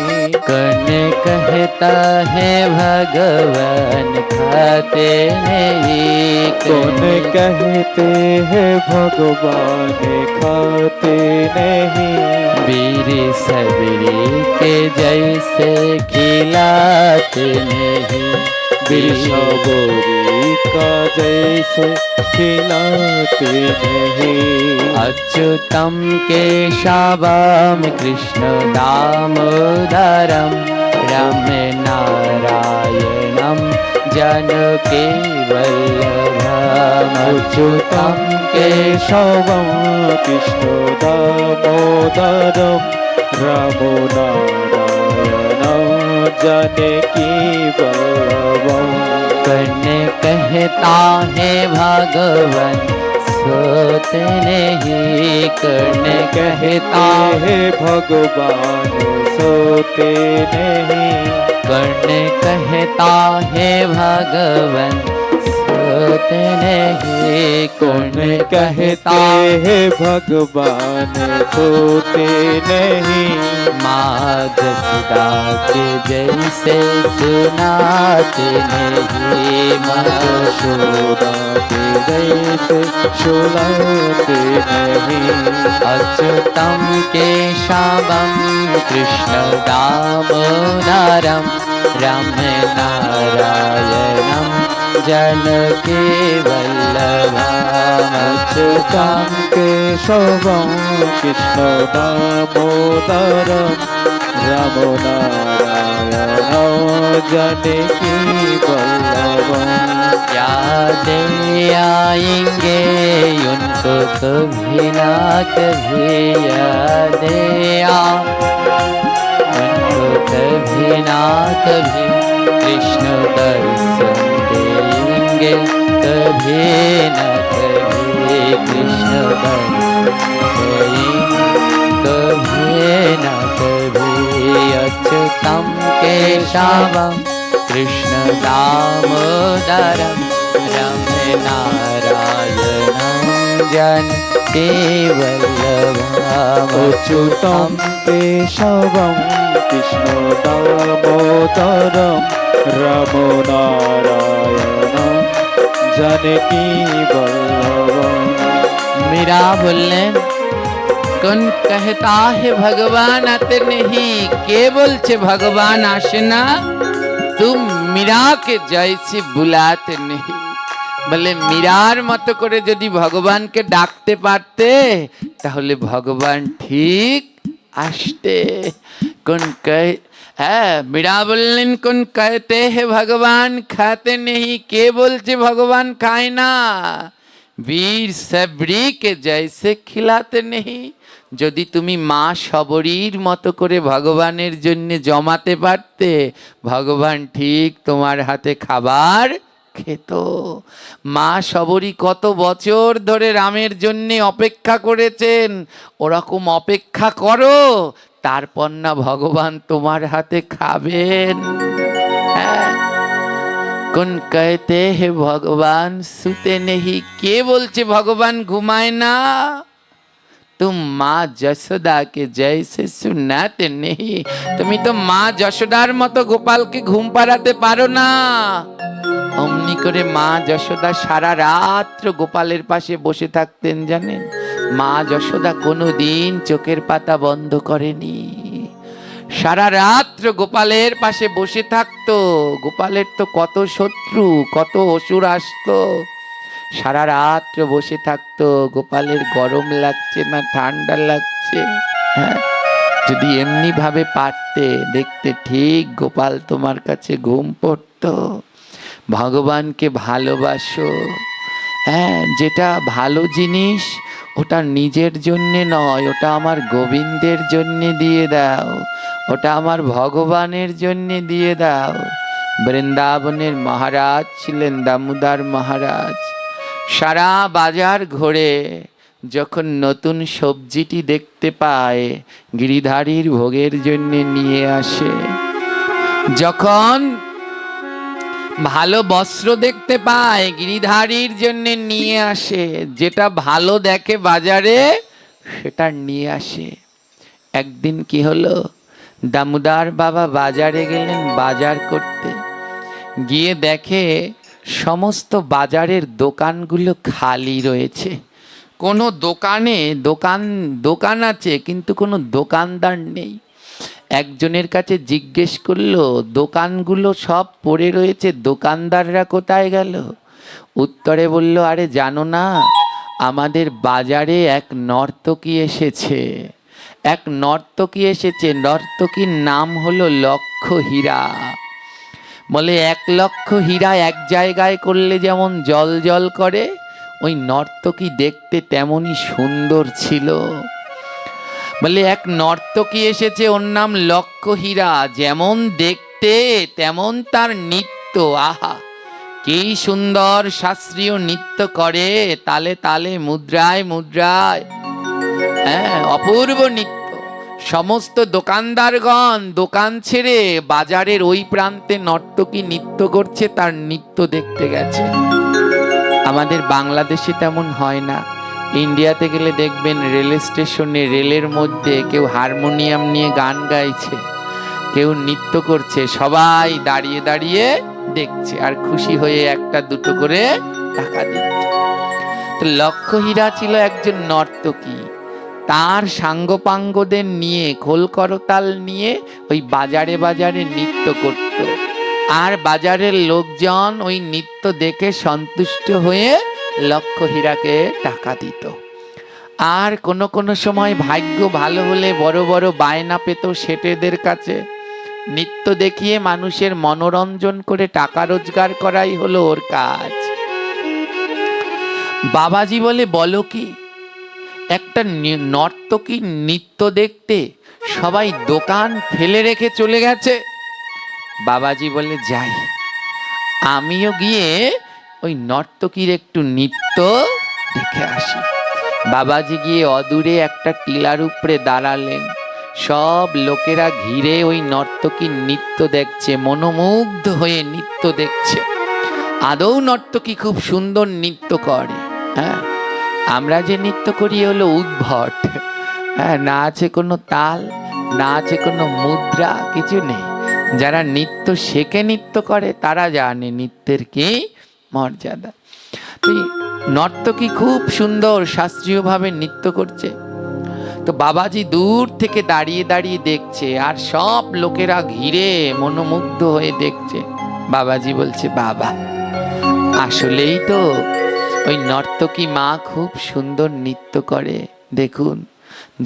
कर्ण कहता है भगवान खाते नहीं, कौन कहते हैं भगवान खाते नहीं। वीर सबरी के जैसे खिलाते नहीं, बिरशाबोरी का जैसे खिलाते नहीं। अच्युतम केशवम कृष्ण दामोदरम राम नारायणम जानकी वल्लभम। अच्युतम केशवम कृष्ण दामोदरम रामो नारायणम जानकी वल्लभम। कर्ण कहता है भगवान सोते नहीं, कर्ण कहता है भगवान सोते नहीं, कर्ण कहता है भगवान सोते नहीं, कौन कहते हैं भगवान सोते नहीं। माँ जसोदा के जैसे सुनाते नहीं, माँ यशोदा के जैसे सुनाते नहीं। अच्युतम केशवम कृष्ण दामोदरम राम नारायणम जानकी वल्लभा अच्युतं केशवं कृष्ण दामोदरं रामो नारायणं जानकी वल्लभं। याद आएंगे उनको कभी ना कभी याद उनको कभी ना कभी कृष्ण दर्शन देंगे कभी ना कभी कृष्ण दर्शन देंगे कभी ना कभी अच्युतं केशवं कृष्ण दामोदरं रमनारायणं जानकी वल्लभं। अच्युतं केशवं कृष्ण दामोदरं रामो नारायणं जानकी वल्लभं। मीरा बोललेन कौन कहता है भगवान आते नहीं, के बोलছে भगवान আসে না, तुम मीरा के जैसे बुलाते नहीं। বলে মীরার মতো করে যদি ভগবানকে ডাকতে পারতে তাহলে ভগবান ঠিক আসতে। কোন কহে হ্যাঁ, মীরা বললেন কোন कहते हैं भगवान खाते नहीं, কে বলছে ভগবান খায় না। वीर सबरी के जैसे खिलाते नहीं। যদি তুমি মা সবরীর মতো করে ভগবানের জন্য জমাতে পারতে ভগবান ঠিক তোমার হাতে খাবার খেত। মা সবরী কত বছর ধরে রামের জন্য অপেক্ষা করেছেন, ওরকম অপেক্ষা করো, তারপর না ভগবান তোমার হাতে খাবেন। হ্যাঁ, কোন कहते हैं भगवान सुते नहीं, কে বলছে ভগবান ঘুমায় না। तुम माँ যশোদা के जैसे सुनाते नहीं, তুমি তো মা যশোদার মতো গোপালকে ঘুম পাড়াতে পারো না। অমনি করে মা যশোদা সারা রাত্র গোপালের পাশে বসে থাকতেন জানেন। মা যশোদা কোনোদিন চোখের পাতা বন্ধ করেনি, সারা রাত্র গোপালের পাশে বসে থাকতো। গোপালের তো কত শত্রু, কত অসুর আসতো, সারা রাত্র বসে থাকতো। গোপালের গরম লাগছে না ঠান্ডা লাগছে, হ্যাঁ, যদি এমনি ভাবে পারতে দেখতে ঠিক গোপাল তোমার কাছে ঘুম পড়তো। ভগবানকে ভালোবাসো, হ্যাঁ, যেটা ভালো জিনিস ওটা নিজের জন্যে নয়, ওটা আমার গোবিন্দের জন্যে দিয়ে দাও, ওটা আমার ভগবানের জন্যে দিয়ে দাও। বৃন্দাবনের মহারাজ ছিলেন দামোদর মহারাজ। সারা বাজার ঘোরে, যখন নতুন সবজিটি দেখতে পায় গিরিধারীর ভোগের জন্য নিয়ে আসে। যখন ভালো বস্ত্র দেখতে পায় গিরিধারীর জন্য নিয়ে আসে, যেটা ভালো দেখে বাজারে সেটা নিয়ে আসে। একদিন কি হলো, দামোদর বাবা বাজারে গেলেন বাজার করতে, গিয়ে দেখে সমস্ত বাজারের দোকানগুলো খালি রয়েছে। কোনো দোকানে দোকান আছে কিন্তু কোনো দোকানদার নেই। একজনের কাছে জিজ্ঞেস করলো দোকানগুলো সব পড়ে রয়েছে, দোকানদাররা কোথায় গেল? উত্তরে বলল, আরে জানো না, আমাদের বাজারে এক নর্তকী এসেছে, এক নর্তকী এসেছে, নর্তকীর নাম হলো লক্ষ হীরা। বলে 1 লক্ষ হীরা এক জায়গায় করলে যেমন জল জল করে, ওই নর্তকী দেখতে তেমনই সুন্দর ছিল। বলে এক নর্তকী এসেছে, ওর নাম লক্ষ হীরা, যেমন দেখতে তেমন তার নৃত্য, আহা কি সুন্দর শাস্ত্রীয় নৃত্য করে, তালে তালে মুদ্রায় মুদ্রায়, হ্যাঁ, অপূর্ব নৃত্য। সমস্ত দোকানদারগণ দোকান ছেড়ে বাজারের ওই প্রান্তে নর্তকী নৃত্য করছে, তার নৃত্য দেখতে গেছে। আমাদের বাংলাদেশে তেমন হয় না। ইন্ডিয়াতে গেলে দেখবেন রেল স্টেশনে রেলের মধ্যে কেউ হারমোনিয়াম নিয়ে গান গাইছে, কেউ নৃত্য করছে, সবাই দাঁড়িয়ে দাঁড়িয়ে দেখছে আর খুশি হয়ে 1-2 করে টাকা দিচ্ছে। তো লক্ষ হীরা ছিল একজন নর্তকী, তার সাঙ্গপাঙ্গদের নিয়ে খোল করতাল নিয়ে ওই বাজারে বাজারে নৃত্য করত। আর বাজারের লোকজন ওই নৃত্য দেখে সন্তুষ্ট হয়ে লক্ষ হীরাকে টাকা দিত। আর কোনো কোনো সময় ভাগ্য ভালো হলে বড় বড় বায়না পেত শেঠেদের কাছে। নৃত্য দেখিয়ে মানুষের মনোরঞ্জন করে টাকা রোজগার করাই হলো ওর কাজ। বাবাজি বলে, বলো কি, একটা নর্তকী নৃত্য দেখতে সবাই দোকান ফেলে রেখে চলে গেছে। বাবাজি বলে, যাই, আমিও গিয়ে ওই নর্তকীর একটু নৃত্য দেখে আসি। বাবাজি গিয়ে অদূরে একটা টিলার উপরে দাঁড়ালেন। সব লোকেরা ঘিরে ওই নর্তকীর নৃত্য দেখছে, মনোমুগ্ধ হয়ে নৃত্য দেখছে। আদৌ নর্তকী খুব সুন্দর নৃত্য করে। হ্যাঁ, আমরা যে নৃত্য করি হলো উদ্ভট। হ্যাঁ, না আছে কোনো তাল, না আছে কোনো মুদ্রা, কিছু নেই। যারা নৃত্য শেখে নৃত্য করে তারা জানে নৃত্যের কি মর্যাদা। তো নর্তকী খুব সুন্দর শাস্ত্রীয়ভাবে নৃত্য করছে। তো বাবাজি দূর থেকে দাঁড়িয়ে দাঁড়িয়ে দেখছে, আর সব লোকেরা ঘিরে মনোমুগ্ধ হয়ে দেখছে। বাবাজি বলছে, বাবা, আসলেই তো ওই নর্তকী মা খুব সুন্দর নৃত্য করে। দেখুন,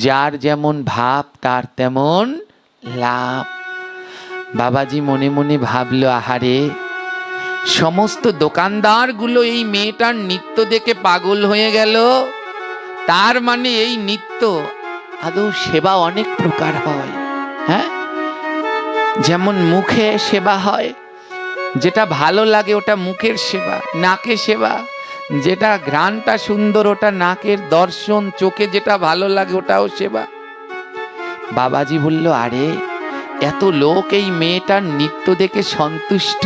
যার যেমন ভাব তার তেমন লাভ। বাবাজি মনে মনে ভাবলো, আহারে, সমস্ত দোকানদারগুলো এই মেয়েটার নৃত্য দেখে পাগল হয়ে গেল। তার মানে এই নৃত্য আদৌ সেবা অনেক প্রকার হয়। হ্যাঁ, যেমন মুখে সেবা হয়, যেটা ভালো লাগে ওটা মুখের সেবা, নাকে সেবা, যেটা ঘ্রাণটা সুন্দর ওটা নাকের দর্শন, চোখে যেটা ভালো লাগে ওটাও সেবা। বাবাজি বলল, আরে, এত লোক এই মেয়েটার নৃত্য দেখে সন্তুষ্ট,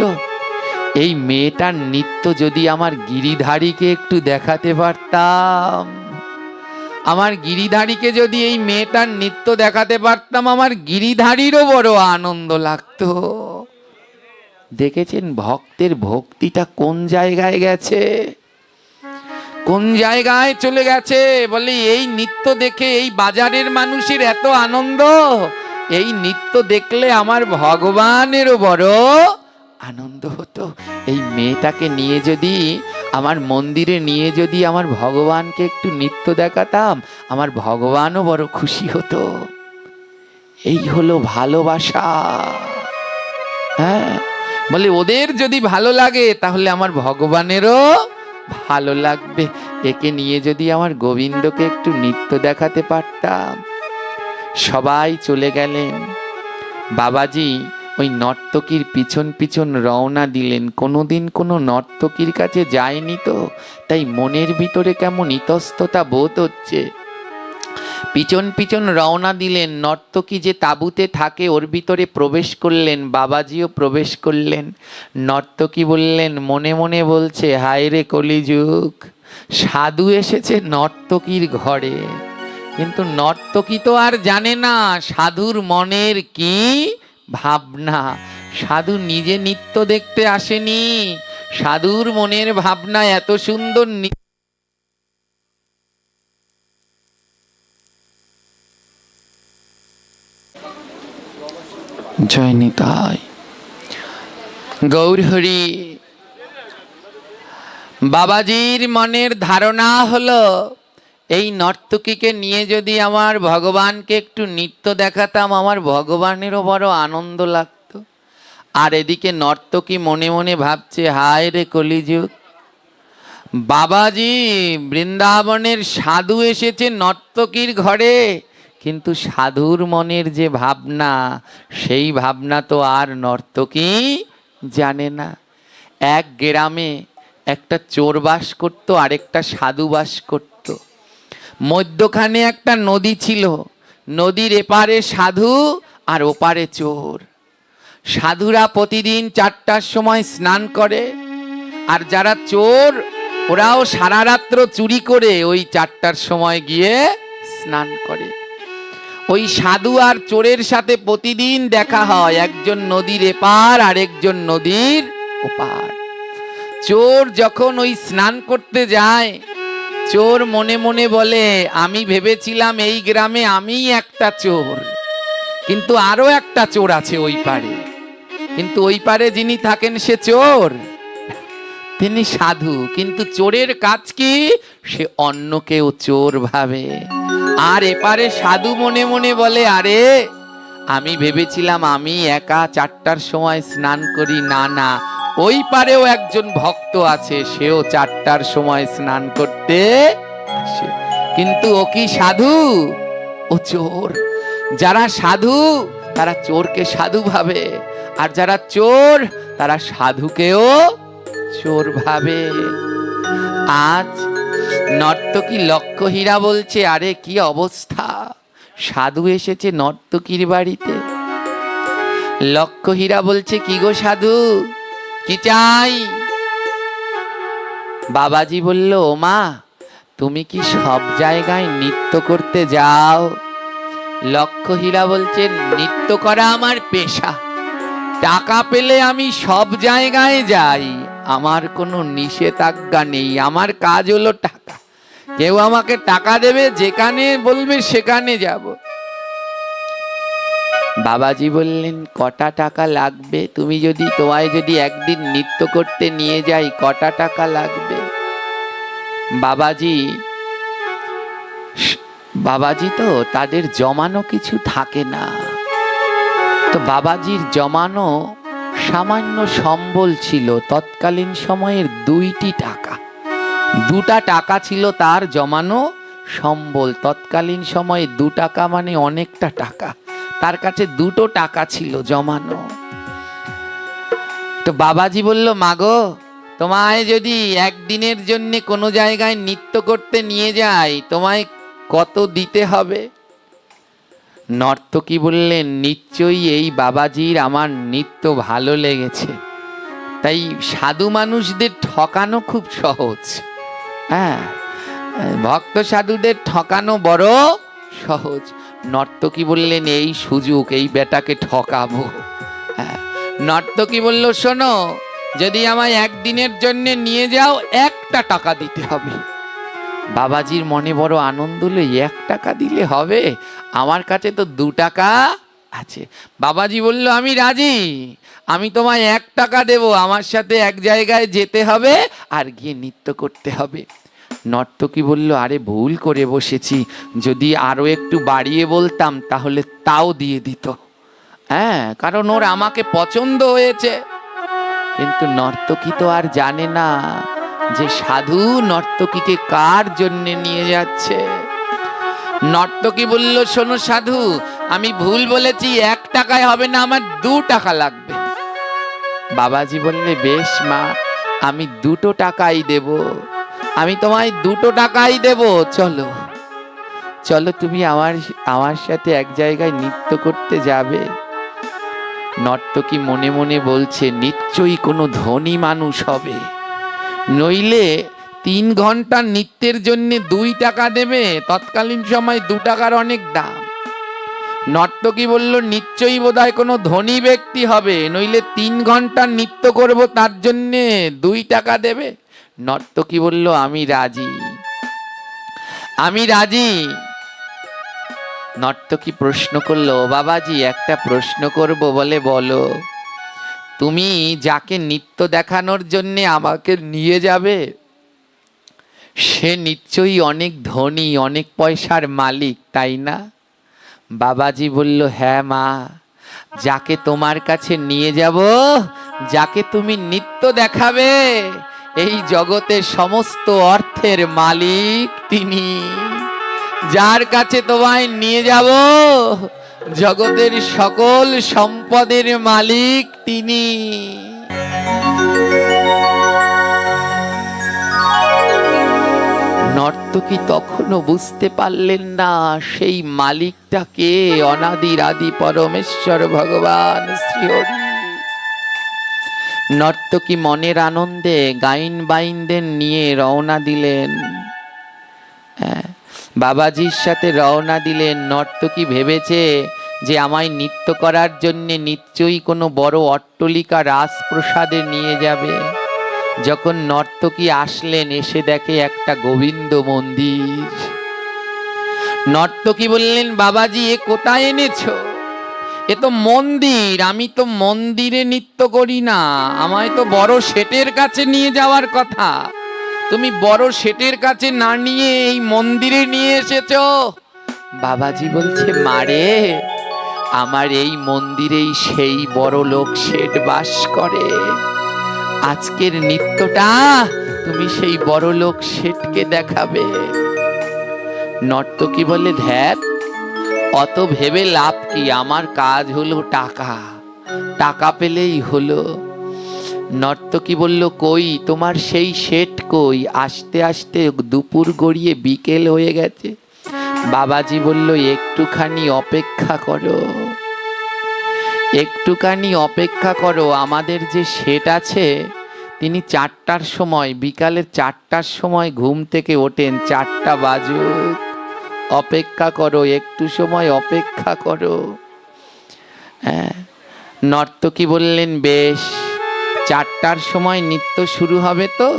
এই মেয়েটার নৃত্য যদি আমার গিরিধারীকে একটু দেখাতে পারতাম, আমার গিরিধারীকে যদি এই মেয়েটার নৃত্য দেখাতে পারতাম, আমার গিরিধারীরও বড় আনন্দ লাগতো। দেখেছেন ভক্তের ভক্তিটা কোন জায়গায় গেছে, কোন জায়গায় চলে গেছে। বলে, এই নৃত্য দেখে এই বাজারের মানুষের এত আনন্দ, এই নৃত্য দেখলে আমার ভগবানেরও বড় আনন্দ হতো। এই মেয়েটাকে নিয়ে যদি আমার মন্দিরে নিয়ে যদি আমার ভগবানকে একটু নৃত্য দেখাতাম, আমার ভগবানও বড় খুশি হতো। এই হলো ভালোবাসা। হ্যাঁ, বলে, ওদের যদি ভালো লাগে তাহলে আমার ভগবানেরও ভালো লাগবে। একে নিয়ে যদি আমার গোবিন্দকে একটু নৃত্য দেখাতে পারতাম। সবাই চলে গেলেন। বাবাজি ওই নর্তকীর পিছন পিছন রওনা দিলেন। কোনোদিন কোনো নর্তকীর কাছে যায়নি তো, তাই মনের ভিতরে কেমন ইতস্ততা বোধ হচ্ছে। পিছন পিছন রওনা দিলেন। নর্তকী যে তাঁবুতে থাকে ওর ভিতরে প্রবেশ করলেন, বাবাজিও প্রবেশ করলেন। নর্তকী বললেন, মনে মনে বলছে, হায় রে কলিযুগ, সাধু এসেছে নর্তকীর ঘরে। কিন্তু নর্তকী তো আর জানে না সাধুর মনের কি ভাবনা। সাধু নিজে নৃত্য দেখতে আসেনি, সাধুর মনের ভাবনা এত সুন্দর। জয় নিতাই গৌর হরি। বাবাজির মনের ধারণা হলো, এই নর্তকীকে নিয়ে যদি আমার ভগবানকে একটু নৃত্য দেখাতাম, আমার ভগবানেরও বড় আনন্দ লাগতো। আর এদিকে নর্তকী মনে মনে ভাবছে, হায় রে কলিযুগ, বাবাজি বৃন্দাবনের সাধু এসেছে নর্তকীর ঘরে, কিন্তু সাধুর মনের যে ভাবনা, সেই ভাবনা তো আর নর্তকী জানে না। এক গ্রামে একটা চোর বাস করত, আরেকটা সাধু বাস করত। মধ্যখানে একটা নদী ছিল, নদীর এপারে সাধু আর ওপারে চোর। সাধুরা প্রতিদিন 4টার সময় স্নান করে, আর যারা চোর ওরাও সারা রাত্র চুরি করে ওই 4টার সময় গিয়ে স্নান করে। ওই সাধু আর চোরের সাথে প্রতিদিন দেখা হয়, একজন নদীর এপার আর একজন নদীর ওপার। চোর যখন ওই স্নান করতে যায়, চোর মনে মনে বলে, আমি ভেবেছিলাম এই গ্রামে আমিই একটা চোর, কিন্তু আরো একটা চোর আছে ওই পারে। কিন্তু ওই পারে যিনি থাকেন সে চোর, তিনি সাধু, কিন্তু চোরের কাজ কি? সে অন্যকেও চোর ভাবে। আর এপারে সাধু মনে মনে বলে, আরে আমি ভেবেছিলাম আমি একা 4টার সময় স্নান করি, না না, ওই পারেও একজন ভক্ত আছে, সেও 4টার সময় স্নান করতে আসে। কিন্তু ও কি সাধু? ও চোর। যারা সাধু তারা চোরকে সাধু ভাবে, আর যারা চোর তারা সাধুকেও চোর ভাবে। আজ নর্তকী লক্ষ্যহীরা বলছে, আরে কি অবস্থা, সাধু এসেছে নর্তকীর বাড়িতে। লক্ষ্যহীরা বলছে, কি গো সাধু, কি চাই? বাবাজি বলল, ও মা, তুমি কি সব জায়গায় নৃত্য করতে যাও? লক্ষ্যহীরা বলছে, নৃত্য করা আমার পেশা, টাকা পেলে আমি সব জায়গায় যাই, আমার কোনো নিষেধাজ্ঞা নেই, আমার কাজ হলো টাকা, কেউ আমাকে টাকা দেবে, যেখানে বলবে সেখানে যাব। বাবাজি বললেন, কটা টাকা লাগবে? তুমি যদি, তোমায় যদি একদিন নৃত্য করতে নিয়ে যাই, কটা টাকা লাগবে? বাবাজি তো তাদের জমানো কিছু থাকে না, তো বাবাজির জমানো সামান্য সম্বল ছিল, তৎকালীন সময়ের 2টি টাকা, 2টা টাকা ছিল তার জমানো সম্বল। তৎকালীন সময়ে 2 টাকা মানে অনেকটা টাকা, তার কাছে 2টো টাকা ছিল জমানো। তো বাবাজি বলল, মাগো, তোমায় যদি একদিনের জন্য কোনো জায়গায় নৃত্য করতে নিয়ে যাই, তোমায় কত দিতে হবে? নর্তকী বললেন, নিশ্চয়ই এই বাবাজির আমার নৃত্য ভালো লেগেছে, তাই সাধু মানুষদের ঠকানো খুব সহজ। হ্যাঁ, ভক্ত সাধুদের ঠকানো বড় সহজ। নর্তকী বললেন, এই সুযোগ, এই বেটাকে ঠকাবো। হ্যাঁ, নর্তকী বলল, শোনো, যদি আমায় একদিনের জন্য নিয়ে যাও, 1টা টাকা দিতে হবে। বাবাজির মনে বড় আনন্দ হলো, 1 টাকা দিলে হবে? আমার কাছে তো 2 টাকা আছে। বাবাজি বলল, আমি রাজি, আমি তোমায় 1 টাকা দেব, আমার সাথে এক জায়গায় যেতে হবে আর গিয়ে নৃত্য করতে হবে। নর্তকী বলল, আরে ভুল করে বসেছি, যদি আরো একটু বাড়িয়ে বলতাম তাহলে তাও দিয়ে দিত। হ্যাঁ, কারণ ওর আমাকে পছন্দ হয়েছে। কিন্তু নর্তকী তো আর জানে না যে সাধু নর্তকীকে কার জন্য নিয়ে যাচ্ছে। নর্তকী বলল, শোনো সাধু, আমি ভুল বলেছি, 1 টাকায় হবে না, আমার 2 টাকা লাগবে। বাবাজি বললে, বেশ মা, আমি 2টো টাকাই দেব, আমি তোমায় 2টো টাকাই দেব, চলো চলো, তুমি আমার সাথে এক জায়গায় নৃত্য করতে যাবে। নর্তকী মনে মনে বলছে, নিশ্চয়ই কোনো ধনী মানুষ হবে, নইলে 3 ঘন্টা নৃত্যের জন্য 2 টাকা দেবে। তৎকালীন সময় 2 টাকার অনেক দাম। নর্তকী বলল, নিশ্চয়ই বোধহয় কোনো ধনী ব্যক্তি হবে, নইলে 3 ঘন্টা নৃত্য করব, তার জন্য 2 টাকা দেবে। নর্তকী বলল, আমি রাজি, আমি রাজি। নর্তকী প্রশ্ন করলো, বাবাজি একটা প্রশ্ন করব, বলে বলো। তুমি যাকে নৃত্য দেখানোর জন্য আমাকে নিয়ে যাবে, সে নিশ্চয়ই অনেক ধনী, অনেক পয়সার মালিক, তাই না? বাবাজি বলল, হ্যাঁ মা, যাকে তোমার কাছে নিয়ে যাব, যাকে তুমি নৃত্য দেখাবে, এই জগতের সমস্ত অর্থের মালিক তিনি। যার কাছে তোমায় নিয়ে যাব, জগতের সকল সম্পদের মালিক তিনি। নর্তকী তখনও বুঝতে পারলেন না সেই মালিকটা কে, অনাদির আদি পরমেশ্বর ভগবান শ্রীহরি। নর্তকী মনের আনন্দে গাইন বাইনদের নিয়ে রওনা দিলেন। বাবাজির সাথে রওনা দিলেন। নর্তকী ভেবেছে যে আমায় নৃত্য করার জন্য নিশ্চয়ই কোনো বড় অট্টলিকা রাজপ্রসাদে নিয়ে যাবে। যখন নর্তকী আসলেন, এসে দেখে একটা গোবিন্দ মন্দির। নর্তকী বললেন, বাবাজি, এ কোথায় এনেছো? এ তো মন্দির, আমি তো মন্দিরে নৃত্য করি না, আমায় তো বড় শেঠের কাছে নিয়ে যাওয়ার কথা। তুমি বড় শেঠের কাছে না নিয়ে এই মন্দিরে নিয়ে এসেছো। বাবাজি বলছে, মারে, আমার এই মন্দিরেই সেই বড় লোক শেঠ বাস করে। আজকের নৃত্যটা তুমি সেই বড় লোক শেঠকে দেখাবে। নর্তকী বলে, ধ্যাত, অত ভেবে লাভ কি, আমার কাজ হলো টাকা, টাকা পেলেই হলো। নর্তকী বলল, কই তোমার সেই শেঠ কই? আসতে আসতে দুপুর গড়িয়ে বিকেল হয়ে গেছে। বাবাজি বলল, একটুখানি অপেক্ষা করো, একটুখানি অপেক্ষা করো। আমাদের যে শেঠ আছে তিনি 4টার সময়, বিকালের 4টার সময় ঘুম থেকে ওঠেন। 4টা বাজুক, অপেক্ষা করো, একটু সময় অপেক্ষা করো। হ্যাঁ, নর্তকী বললেন, বেশ, 4টার সময় নৃত্য শুরু হবে তো,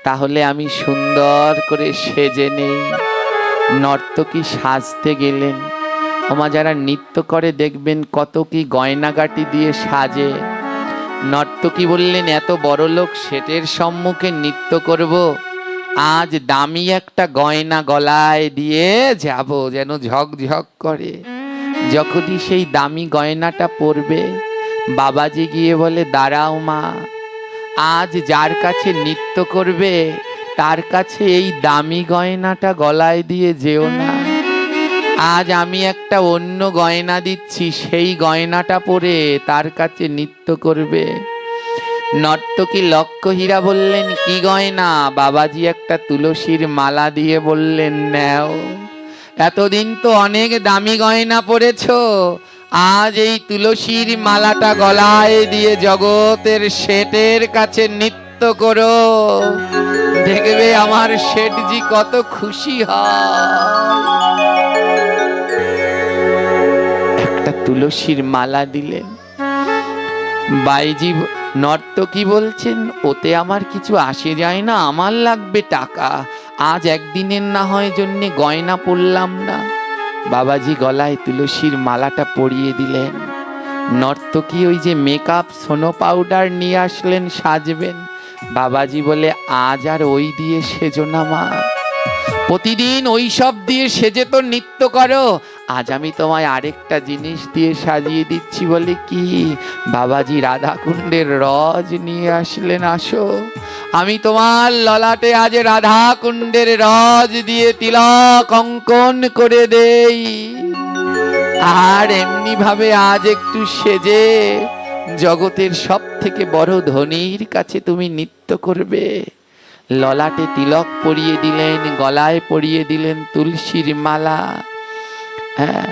তাহলে আমি সুন্দর করে সেজে নেই। নর্তকী সাজতে গেলেন। ওমা, যারা নৃত্য করে দেখবেন কত কি গয়নাগাটি দিয়ে সাজে। নর্তকী বললেন, এত বড় লোক শেঠের সম্মুখে নৃত্য করব, আজ দামি একটা গয়না গলায় দিয়ে যাব, যেন ঝকঝক করে। যখনই সেই দামি গয়নাটা পরবে, বাবাজি গিয়ে বলে, দাঁড়াও মা, আজ যার কাছে নৃত্য করবে তার কাছে এই দামি গয়নাটা গলায় দিয়ে যেও না। আজ আমি একটা অন্য গয়না দিচ্ছি, সেই গয়নাটা পরে তার কাছে নৃত্য করবে। নর্তকী লক্ষ্যহীরা বললেন, কি গয়না? বাবাজি একটা তুলসীর মালা দিয়ে বললেন, নাও, এতদিন তো অনেক দামি গয়না পরেছো, আজ এই তুলসীর মালাটা গলায় দিয়ে জগতের শেঠের কাছে নৃত্য করো, দেখবে আমার শেঠজি কত খুশি হয়। একটা তুলসীর মালা দিলেন। বাইজি নর্তকী বলছেন, ওতে আমার কিছু আসে যায় না, আমার লাগবে টাকা, আজ একদিনের না হয় জন্যে গয়না পরলাম না। বাবাজি গলায় তুলসীর মালাটা পরিয়ে দিলেন। নর্তকী ওই যে মেকআপ, সোনো পাউডার নিয়ে আসলেন সাজবেন। বাবাজি বলে, আজ আর ওই দিয়ে সেজো না মা, প্রতিদিন ওই সব দিয়ে সেজে তো নৃত্য করো, আজ আমি তোমায় আরেকটা জিনিস দিয়ে সাজিয়ে দিচ্ছি। বলে, কি? বাবাজি রাধাকুণ্ডের রজ নিয়ে আসলেন, আসো, আমি তোমার ললাটে আজ রাধাকুণ্ডের রজ দিয়ে তিলক অঙ্কন করে দেই, আর এমনি ভাবে আজ একটু সেজে জগতের সব থেকে বড় ধনীর কাছে তুমি নৃত্য করবে। ললাটে তিলক পরিয়ে দিলেন, গলায় পরিয়ে দিলেন তুলসীর মালা। হ্যাঁ,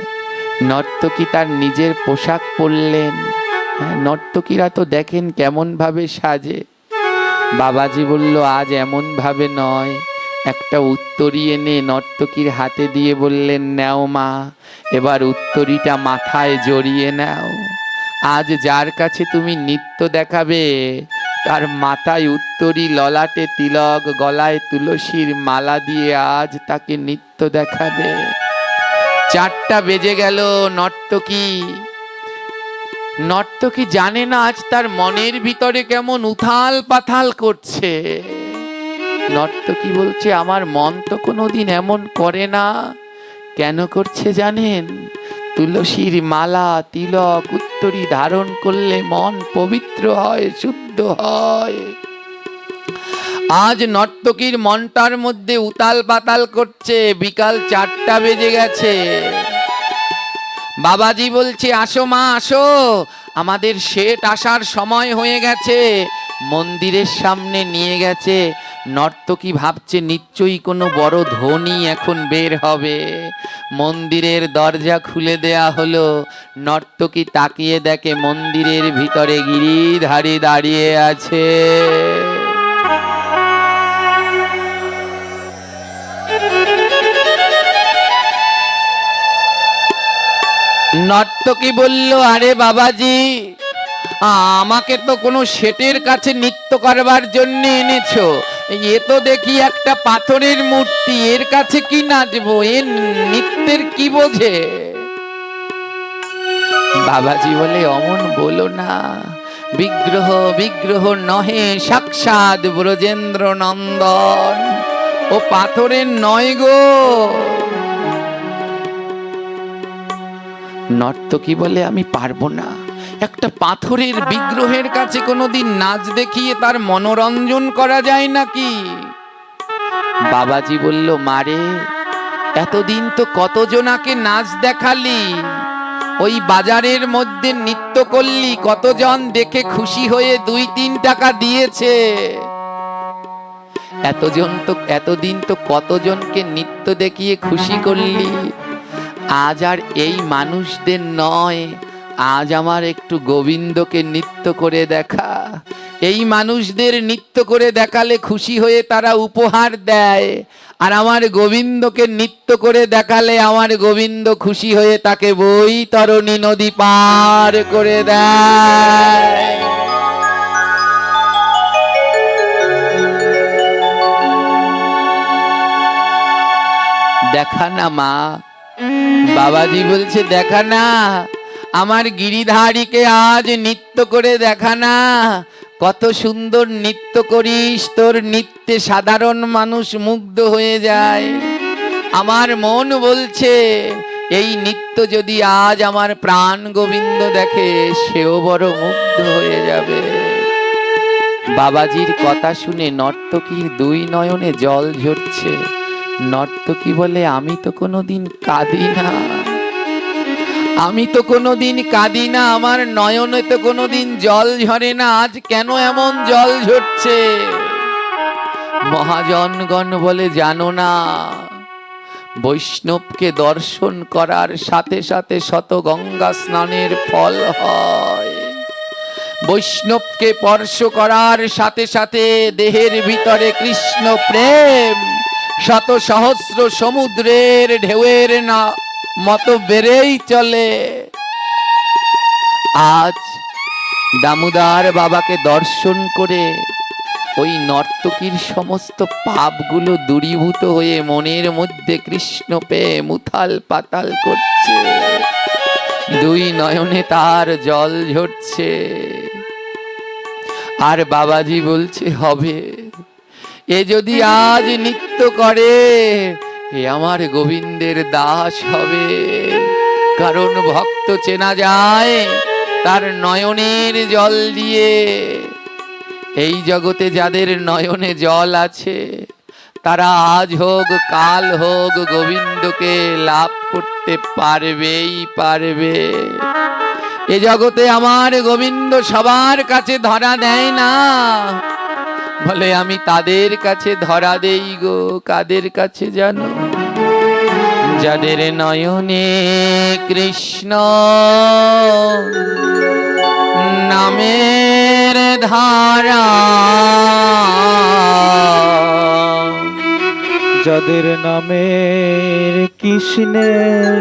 নর্তকী তার নিজের পোশাক পরলেন। হ্যাঁ, নর্তকীরা তো দেখেন কেমন ভাবে সাজে। বাবাজি বলল, আজ এমন ভাবে নয়, একটা উত্তরী এনে নর্তকীর হাতে দিয়ে বললেন, নাও মা, এবার উত্তরীটা মাথায় জড়িয়ে নাও। আজ যার কাছে তুমি নৃত্য দেখাবে তার মাথায় উত্তরী, ললাটে তিলক, গলায় তুলসীর মালা দিয়ে আজ তাকে নৃত্য দেখাবে। 4টা বেজে গেল। নর্তকী জানে না আজ তার মনের ভিতরে কেমন উথাল পাথাল করছে। নর্তকী বলছে, আমার মন তো কোনোদিন এমন করে না। কেন করছে জানেন? তুলসীর মালা, তিলক, উত্তরী ধারণ করলে মন পবিত্র হয়, শুদ্ধ হয়। আজ নর্তকীর মনটার মধ্যে উতাল পাতাল করছে। বিকাল 4টা বেজে গেছে। বাবাজি বলছে, আসো মা, আসো, আমাদের শেঠ আসার সময় হয়ে গেছে। মন্দিরের সামনে নিয়ে গেছে। নর্তকী ভাবছে নিশ্চয়ই কোনো বড় ধনী এখন বের হবে। মন্দিরের দরজা খুলে দেয়া হলো। নর্তকী তাকিয়ে দেখে মন্দিরের ভিতরে গিরিধারী দাঁড়িয়ে আছে। নর্তকী বলল, আরে বাবাজি, আমাকে তো কোনো শেঠের কাছে নৃত্য করবার জন্য এনেছো, এ তো দেখি একটা পাথরের মূর্তি, এর কাছে কি নাচবো? এ নৃত্যের কি বোঝে? বাবাজি বলে অমন বলো না, বিগ্রহ বিগ্রহ নহে, সাক্ষাৎ ব্রজেন্দ্র নন্দন। ও পাথরের নয় গো। নর্তকী বলে আমি পারবো না, একটা পাথরের বিগ্রহের কাছে কোনোদিন নাচ দেখিয়ে তার মনোরঞ্জন করা যায় নাকি? বাবাজি বলল মারে, এতদিন তো কতজনাকে নাচ দেখালি, ওই বাজারের মধ্যে নৃত্য করলি, কতজন দেখে খুশি হয়ে 2-3 টাকা দিয়েছে। এতদিন তো কতজনকে নৃত্য দেখিয়ে খুশি করলি। আজ আর এই মানুষদের নয়, আজ আমার একটু গোবিন্দকে নৃত্য করে দেখা। এই মানুষদের নৃত্য করে দেখালে খুশি হয়ে তারা উপহার দেয়, আর আমার গোবিন্দকে নৃত্য করে দেখালে আমার গোবিন্দ খুশি হয়ে তাকে বৈতরণী নদী পার করে দেয়। দেখা না মা, বাবাজি বলছে দেখা না, আমার গিরিধারীকে আজ নৃত্য করে দেখা না। কত সুন্দর নৃত্য করিস, তোর নৃত্যে সাধারণ মানুষ মুগ্ধ হয়ে যায়। আমার মন বলছে এই নৃত্য যদি আজ আমার প্রাণ গোবিন্দ দেখে, সেও বড় মুগ্ধ হয়ে যাবে। বাবাজির কথা শুনে নর্তকীর 2 নয়নে জল ঝরছে। নর্তকী বলে আমি তো কোনোদিন কাঁদি না, আমি তো কোনোদিন কাঁদি না, আমার নয়নে তো কোনোদিন জল ঝরে না, আজ কেন এমন জল ঝরছে? মহাজনগণ বলে জানো না, বৈষ্ণবকে দর্শন করার সাথে সাথে শত গঙ্গা স্নানের ফল হয়। বৈষ্ণবকে স্পর্শ করার সাথে সাথে দেহের ভিতরে কৃষ্ণ প্রেম শত সহস্র সমুদ্রের ঢেউয়ের না মতো বেড়েই চলে। আজ দামোদর বাবাকে দর্শন করে ওই নর্তকীর সমস্ত পাপগুলো দূরীভূত হয়ে মনের মধ্যে কৃষ্ণ প্রেম উথাল পাতাল করছে। 2 নয়নে তার জল ঝরছে। আর বাবাজি বলছে হবে, এ যদি আজ নৃত্য করে এ আমার গোবিন্দের দাস হবে। কারণ ভক্ত চেনা যায় তার নয়নের জল দিয়ে। এই জগতে যাদের নয়নে জল আছে তারা আজ হোক কাল হোক গোবিন্দকে লাভ করতে পারবেই পারবে। এ জগতে আমার গোবিন্দ সবার কাছে ধরা দেয় না, বলে আমি তাদের কাছে ধরা দেই গো। কাদের কাছে জানো? যাদের নয়নে কৃষ্ণ নামের ধারা, যাদের নামের কৃষ্ণের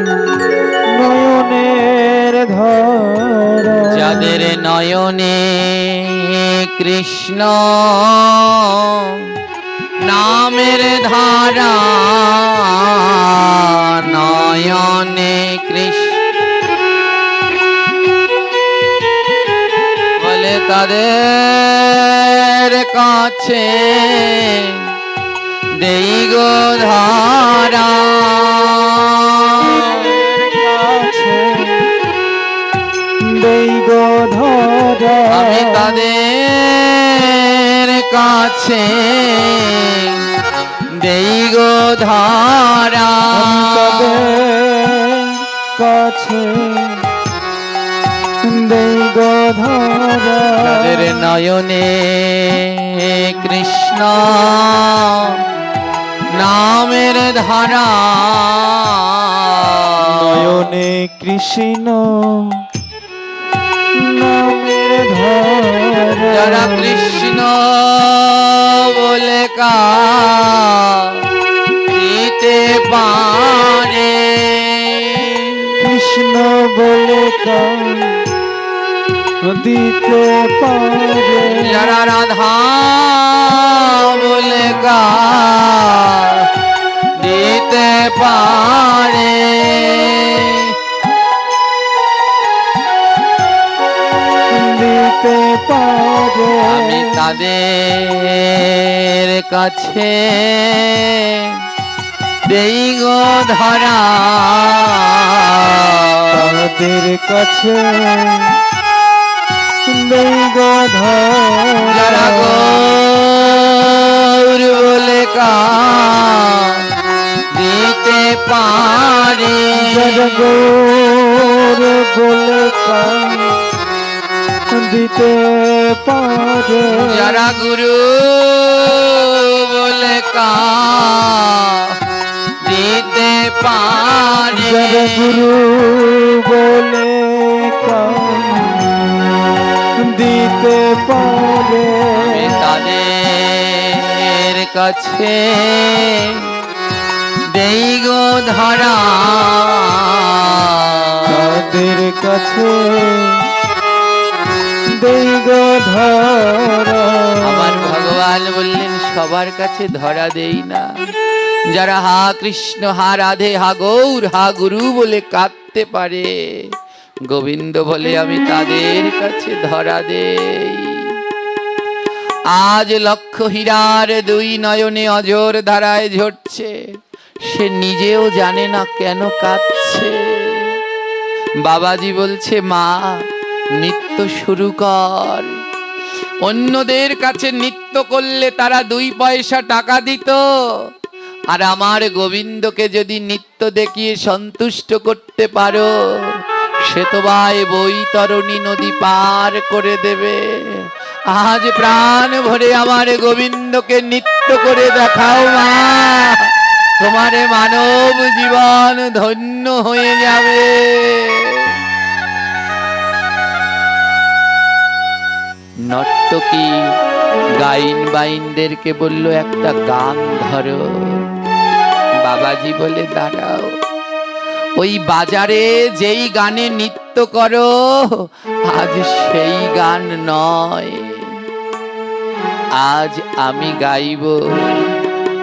নয়নের ধারা, যাদের নয়নে কৃষ্ণ নামের ধারা, নয়নে কৃষ্ণ বলে তাদের কাছে দেই গো ধারা। আমি তাদের কাছে দেই গো ধারা, কাছে দেই গো ধারা। তাদের নয়নে কৃষ্ণ নামের ধারা, নয়নে কৃষ্ণ নামের ধারা। যারা কৃষ্ণ বলে দিতে পারে, কৃষ্ণ বলে দিতে পারে। যারা রাধা বলে দিতে পারে, পারে আমি তাদের কাছে দেই গো ধরা, তাদের কাছে দেই গো যারা ধরা গৌর বলে দিতে পারে, যারা গৌর বলে দিতে পারে, যারা গুরু বলে দিতে পারে, যারা গুরু বলে দিতে পারে আমি তাদের কাছে দেই গো ধরা, তাদের কাছে দেই গো ধরা। আমার ভগবান বললেন সবার কাছে ধরা দেই না, যারা হা কৃষ্ণ হা রাধে হা গৌর হা গুরু বলে কাঁদতে পারে, গোবিন্দ বলে আমি তাদের কাছে ধরা দেই। আজ লক্ষ হীরার দুই নয়নে অজর ধারায় ঝরছে, সে নিজেও জানে না কেন কাঁদছে। বাবাজি বলছে মা নৃত্য শুরু কর। অন্যদের কাছে নৃত্য করলে তারা 2 পয়সা টাকা দিত, আর আমার গোবিন্দকে যদি নৃত্য দেখিয়ে সন্তুষ্ট করতে পারো, সে তো ভাই বৈতরণী নদী পার করে দেবে। আজ প্রাণ ভরে আমার গোবিন্দকে নৃত্য করে দেখাও মা, তোমার মানব জীবন ধন্য হয়ে যাবে। নর্তকী গাইন বাইনদেরকে বলল একটা গান ধরো। বাবাজি বলে দাঁড়াও, ওই বাজারে যেই গানে নৃত্য করো আজ সেই গান নয়, আজ আমি গাইব।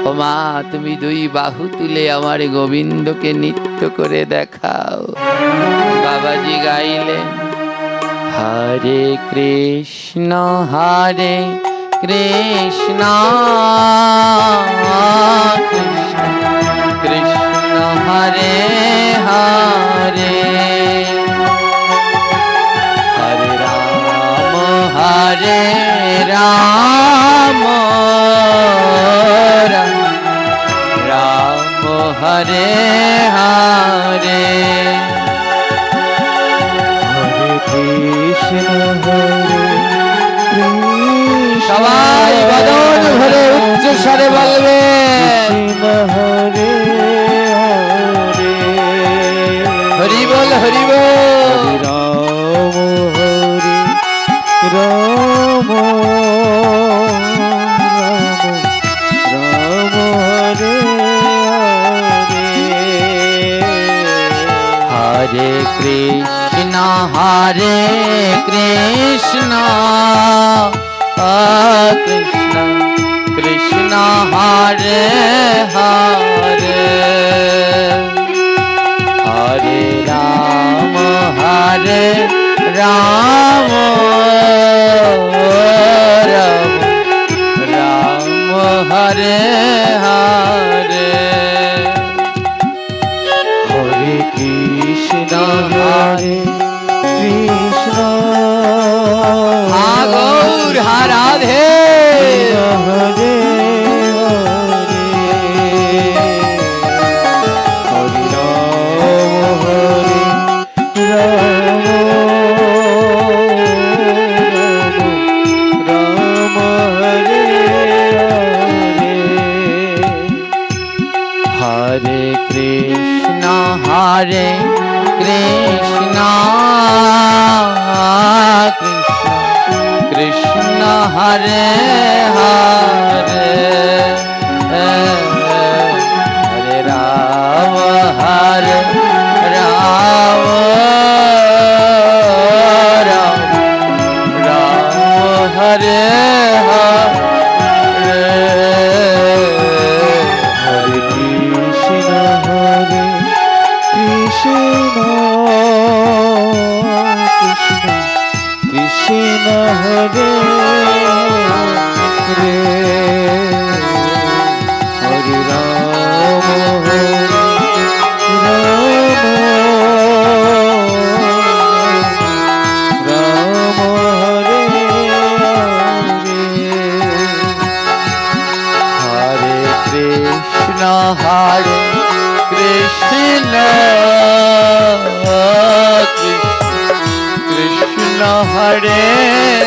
ও মা তুমি 2 বাহু তুলে আমার গোবিন্দকে নৃত্য করে দেখাও। বাবাজি গাইলেন হরে কৃষ্ণ কৃষ্ণ কৃষ্ণ হরে হরে, হরে রাম হরে রাম রাম হরে হরে, হরে কৃষ্ণ হরে কৃষ্ণ, সবাই বদন ভরে উচ্চ স্বরে বলবে কৃষ্ণ হরে হরে, হরি বল হরি বল। হরে রাম রাম হরে হরে, হরে কৃষ্ণ কৃষ্ণ কৃষ্ণ কৃষ্ণ হরে হরে, হরে রাম রাম রাম হরে হরে, হরে কৃষ্ণ হরে কৃষ্ণ, হা গৌর হা রাধে হরে হরে, হরে রাম রাম রাম হরে হরে, হরে কৃষ্ণ কৃষ্ণ কৃষ্ণ হরে হরে, হরে রাম রাম রাম হরে হরে, হরে কৃষ্ণ কৃষ্ণ কৃষ্ণ হরে হরে হরে রাম হরে রাম রাম হরে হরে কৃষ্ণ হরে কৃষ্ণ কৃষ্ণ হরে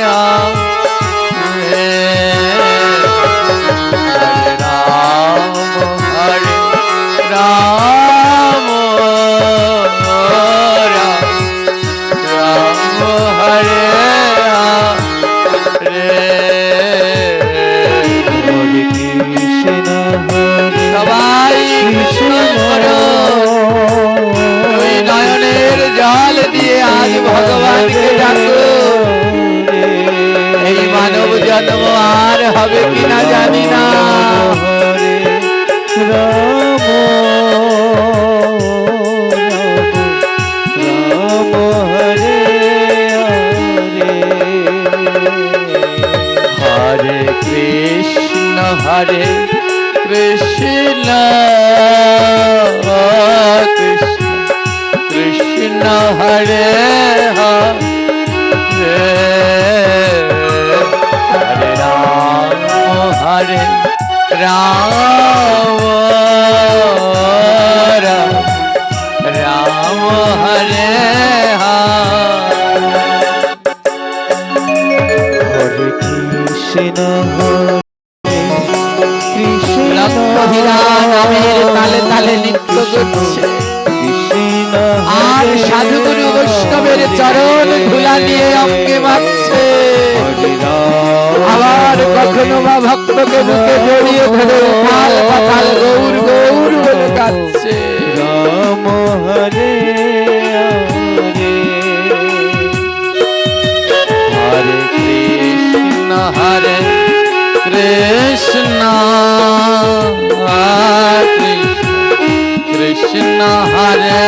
হরে রাম হরে রাম রাম হরে হরে হরে কৃষ্ণ হরে সবাই কৃষ্ণ করো ওই নয়নের জল দিয়ে আজ ভগবানকে ডাকো এই মানব জন্ম আর হবে কিনা জানি না হরে রাম রাম হরে হরে কৃষ্ণ কৃষ্ণ কৃষ্ণ কৃষ্ণ হরে হরে হরে রাম রাম রাম হরে হরে কৃষ্ণ হরে কৃষ্ণ লক্ষ্মীরা নামের তালে তালে নৃত্য করছে কৃষ্ণ আর সাধুগুরু বৈষ্ণবের চরণ ধুলা নিয়ে অঙ্গে মারছে আবার কখনো বা ভক্তকে বুকে জড়িয়ে ধরে উথাল পাতাল গৌর গৌর বলে কাঁদছে রাম হরে হরে কৃষ্ণ কৃষ্ণ কৃষ্ণ হরে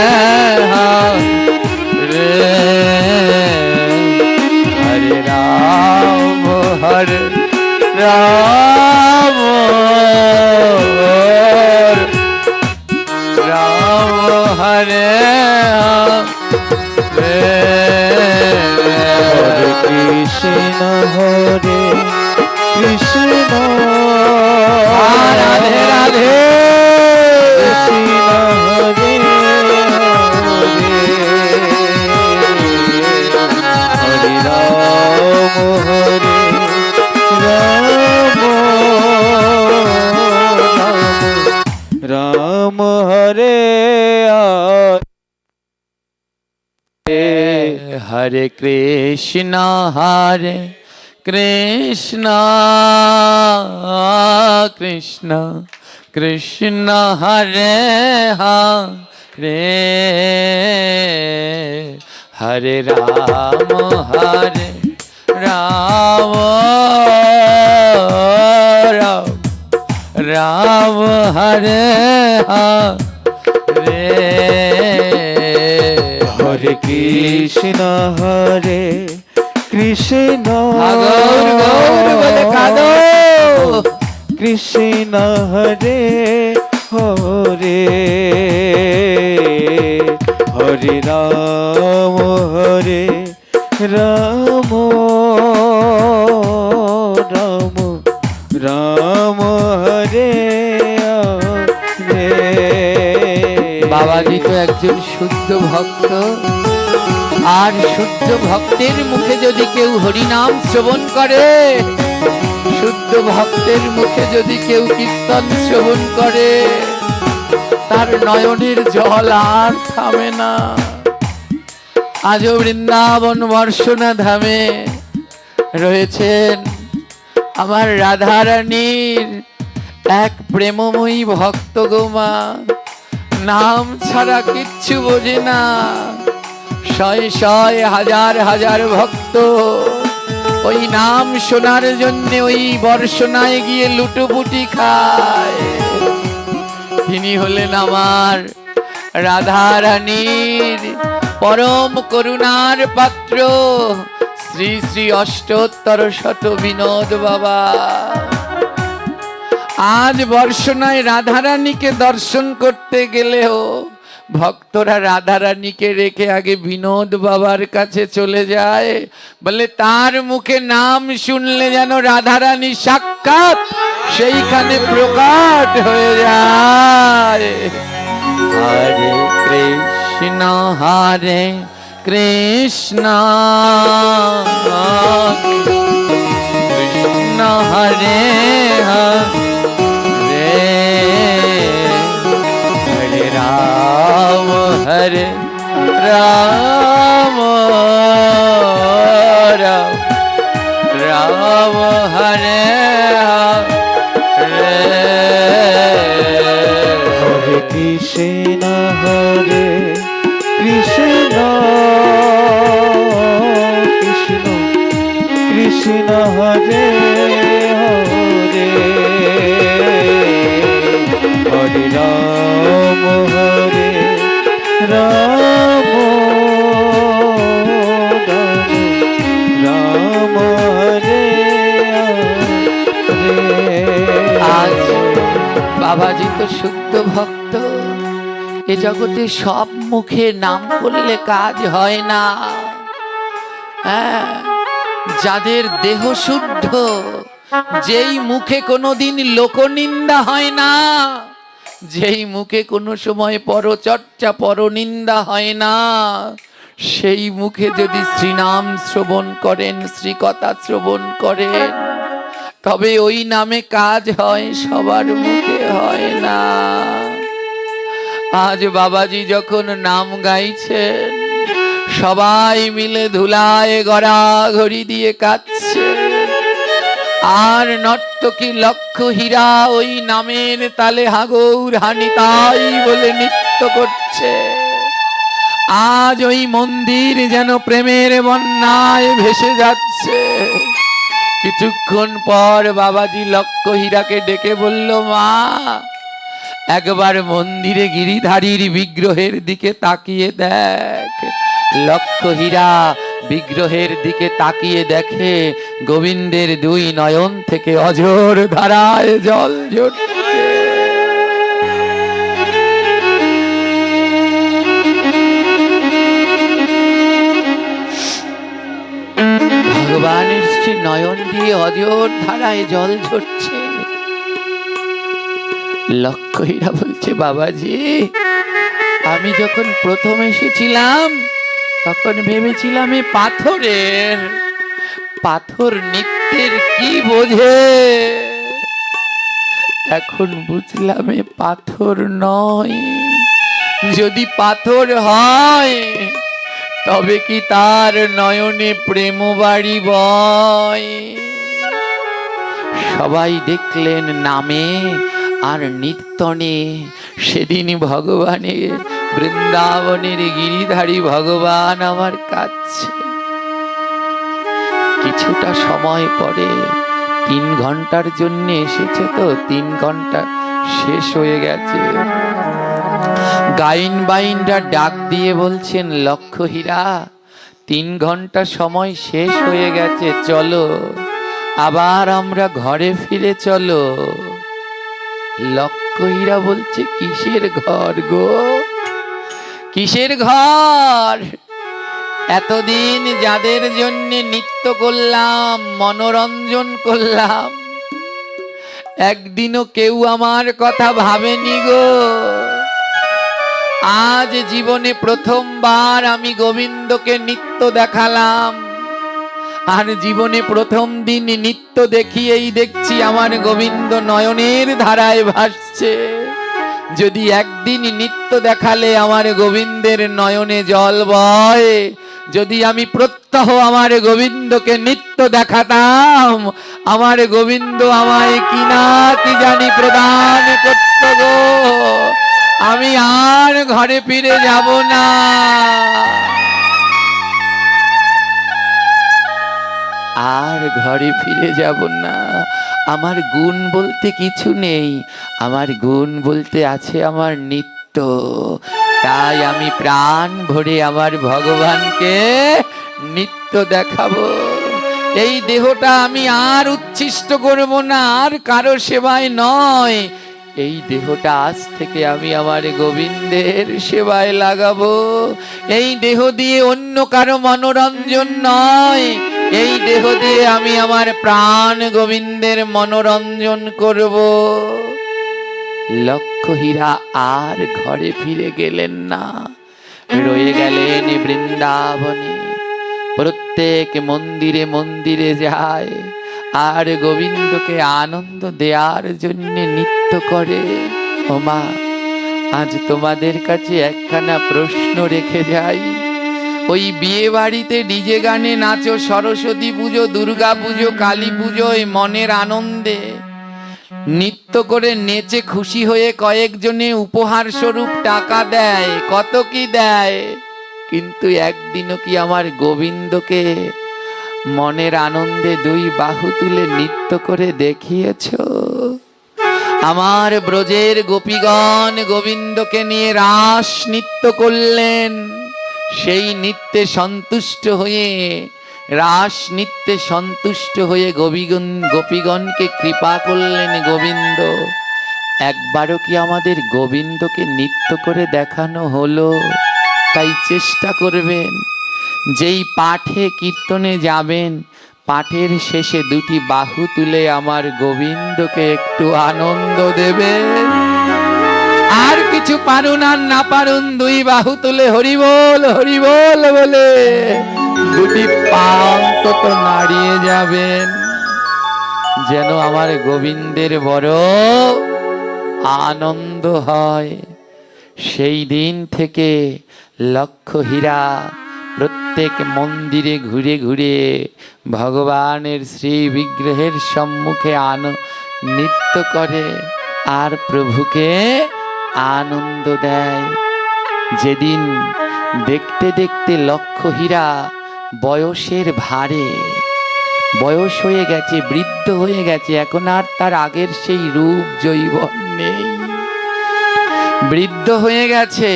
হরে হরে রাম রাম হরে হরে কৃষ্ণ হরে কৃষ্ণ রাধে রাধে কৃষ্ণ হরে হরে রাম হরে রাম রাম হরে হরে কৃষ্ণ কৃষ্ণ কৃষ্ণ হরে হরে হরে রাম রাম রাম হরে হরে হরে কৃষ্ণ হরে কৃষ্ণ গৌর গৌর বলে কাঁদো কৃষ্ণ হরে হরে হরে রাম রাম রাম রাম হরে হরে বাবাজি তো একজন শুদ্ধ ভক্ত আর শুদ্ধ ভক্তের মুখে যদি কেউ হরিনাম শ্রবণ করে শুদ্ধ ভক্তের মুখে যদি কেউ কীর্তন শ্রবণ করে তার নয়নের জল আর থামে না আজও বৃন্দাবন বর্ষনা ধামে রয়েছেন আমার রাধারানীর এক প্রেমময়ী ভক্ত গোমা নাম ছাড়া কিচ্ছু বোঝে না শয়ে শয়ে হাজার হাজার ভক্ত ওই নাম শোনার জন্য ওই বর্ষনায় গিয়ে লুটোপুটি খায় তিনি হলেন আমার রাধারানীর পরম করুণার পাত্র শ্রী শ্রী অষ্টোত্তর শত বিনোদ বাবা। আজ বর্ষনায় রাধারানীকে দর্শন করতে গেলেও ভক্তরা রাধারানীকে রেখে আগে বিনোদ বাবার কাছে চলে যায়, বলে তার মুখে নাম শুনলে যেন রাধারানী সাক্ষাৎ সেইখানে প্রকাট হয়ে যায়। হরে কৃষ্ণ হরে কৃষ্ণ কৃষ্ণ হরে হরে হরে রাম হরে রাম রাম রাম হরে হরে হরে কৃষ্ণ হরে কৃষ্ণ কৃষ্ণ কৃষ্ণ হরে হরে হরে রাম রাম রাম হরে হরে। আজ বাবাজি তো শুদ্ধ ভক্ত, এ জগতে সব মুখে নাম করলে কাজ হয় না। হ্যাঁ, যাদের দেহ শুদ্ধ, যেই মুখে কোনোদিন লোকনিন্দা হয় না, যেই মুখে কোনো সময় পরচর্চা পরনিন্দা হয় না, সেই মুখে যদি শ্রীনাম শ্রবণ করেন, শ্রীকথা শ্রবণ করেন, তবে ওই নামে কাজ হয়, সবার মুখে হয় না। আজ বাবাজি যখন নাম গাইছেন, সবাই মিলে ধুলায় গড়াগড়ি দিয়ে কাঁদছে, আর নর্তকী লক্ষ হীরা ওই নামের তালে হাগৌর হানিতাই বলে নৃত্য করছে। আজ ওই মন্দির যেন প্রেমের বন্যায় ভেসে যাচ্ছে। কিছুক্ষণ পর বাবাজি লক্ষ হীরাকে ডেকে বলল, মা, একবার মন্দিরে গিরিধারীর বিগ্রহের দিকে তাকিয়ে দেখ। লক্ষ হীরা বিগ্রহের দিকে তাকিয়ে দেখে গোবিন্দের দুই নয়ন থেকে অঝোর ধারায় জল ঝরছে। ভগবানের শ্রী নয়ন দিয়ে অঝোর ধারায় জল ঝরছে। লক্ষ হীরা বলছে, বাবাজি, আমি যখন প্রথম এসেছিলাম তখন ভেবেছিলাম এ পাথরের, পাথর নিত্যের কি বোঝে, এখন বুঝলাম এ পাথর নয়। যদি পাথর হয় তবে কি তার নয়নে প্রেম বাড়ি বয়? সবাই দেখলেন নামে আর নিত্যনে সেদিন ভগবানের বৃন্দাবনের গিরিধারী ভগবান আমার কাছে। কিছুটা সময় পরে 3 ঘন্টার জন্য এসেছে, তো 3 ঘন্টা শেষ হয়ে গেছে। গাইন বাইনরা ডাক দিয়ে বলছেন, লক্ষ হীরা, 3 ঘন্টা সময় শেষ হয়ে গেছে, চলো আবার আমরা ঘরে ফিরে চলো। লক্ষ হীরা বলছে, কিসের ঘর গো, কিসের ঘর? এতদিন যাদের জন্য নৃত্য করলাম, মনোরঞ্জন করলাম, একদিনও কেউ আমার কথা ভাবেনি গো। আজ জীবনে প্রথমবার আমি গোবিন্দকে নৃত্য দেখালাম, আর জীবনে প্রথম দিন নৃত্য দেখিয়েই দেখছি আমার গোবিন্দ নয়নের ধারায় ভাসছে। যদি একদিন নৃত্য দেখালে আমার গোবিন্দের নয়নে জল বয়, যদি আমি প্রত্যহ আমার গোবিন্দকে নৃত্য দেখাতাম, আমার গোবিন্দ আমায় কি না কি জানি প্রদান করত গো। আমি আর ঘরে ফিরে যাব না। আর ঘরে ফিরে যাব না। আমার গুণ বলতে কিছু নেই, আমার গুণ বলতে আছে আমার নিত্য। তাই আমি প্রাণ ভরে আমার ভগবানকে নিত্য দেখাবো। এই দেহটা আমি আর উচ্ছিষ্ট করব না, আর কারো সেবায় নয়। এই দেহটা আজ থেকে আমি আমার গোবিন্দের সেবায় লাগাবো। এই দেহ দিয়ে অন্য কারো মনোরঞ্জন নয়, এই দেহ দিয়ে আমি আমার প্রাণ গোবিন্দের মনোরঞ্জন করব। লক্ষহীরা আর ঘরে ফিরে গেলেন না, রয়ে গেলেন বৃন্দাবনে। প্রত্যেক মন্দিরে মন্দিরে যায় আর গোবিন্দকে আনন্দ দেওয়ার জন্য নৃত্য করে। ও মা, আজ তোমাদের কাছে একখানা প্রশ্ন রেখে যাই। ওই বিয়ে বাড়িতে ডিজে গানে নাচো, সরস্বতী পুজো, দুর্গা পুজো, কালী পুজোয় মনের আনন্দে নৃত্য করে নেচে খুশি হয়ে কয়েকজনে উপহার স্বরূপ টাকা দেয়, কত কি দেয়, কিন্তু একদিনও কি আমার গোবিন্দকে মনের আনন্দে দুই বাহু তুলে নৃত্য করে দেখিয়েছ? আমার ব্রজের গোপীগণ গোবিন্দকে নিয়ে রাস নৃত্য করলেন। সেই নৃত্যে সন্তুষ্ট হয়ে, রাস নৃত্যে সন্তুষ্ট হয়ে গোপীগণকে কৃপা করলেন গোবিন্দ। একবারও কি আমাদের গোবিন্দকে নৃত্য করে দেখানো হলো? তাই চেষ্টা করবেন, যেই পাঠে কীর্তনে যাবেন, পাঠের শেষে দুটি বাহু তুলে আমার গোবিন্দকে একটু আনন্দ দেবেন। আর কিছু পারুন আর না পারুন, দুই বাহু তুলে হরিবোল হরিবোল বলে দুটি পা অন্তত নাড়িয়ে যাবেন, যেন আমার গোবিন্দের বড় আনন্দ হয়। সেই দিন থেকে লক্ষহীরা প্রত্যেক মন্দিরে ঘুরে ঘুরে ভগবানের শ্রী বিগ্রহের সম্মুখে নৃত্য করে আর প্রভুকে আনন্দ দেয়। যেদিন দেখতে দেখতে লক্ষহীরা বয়সের ভারে, বয়স হয়ে গেছে, বৃদ্ধ হয়ে গেছে, এখন আর তার আগের সেই রূপ যৌবন নেই, বৃদ্ধ হয়ে গেছে,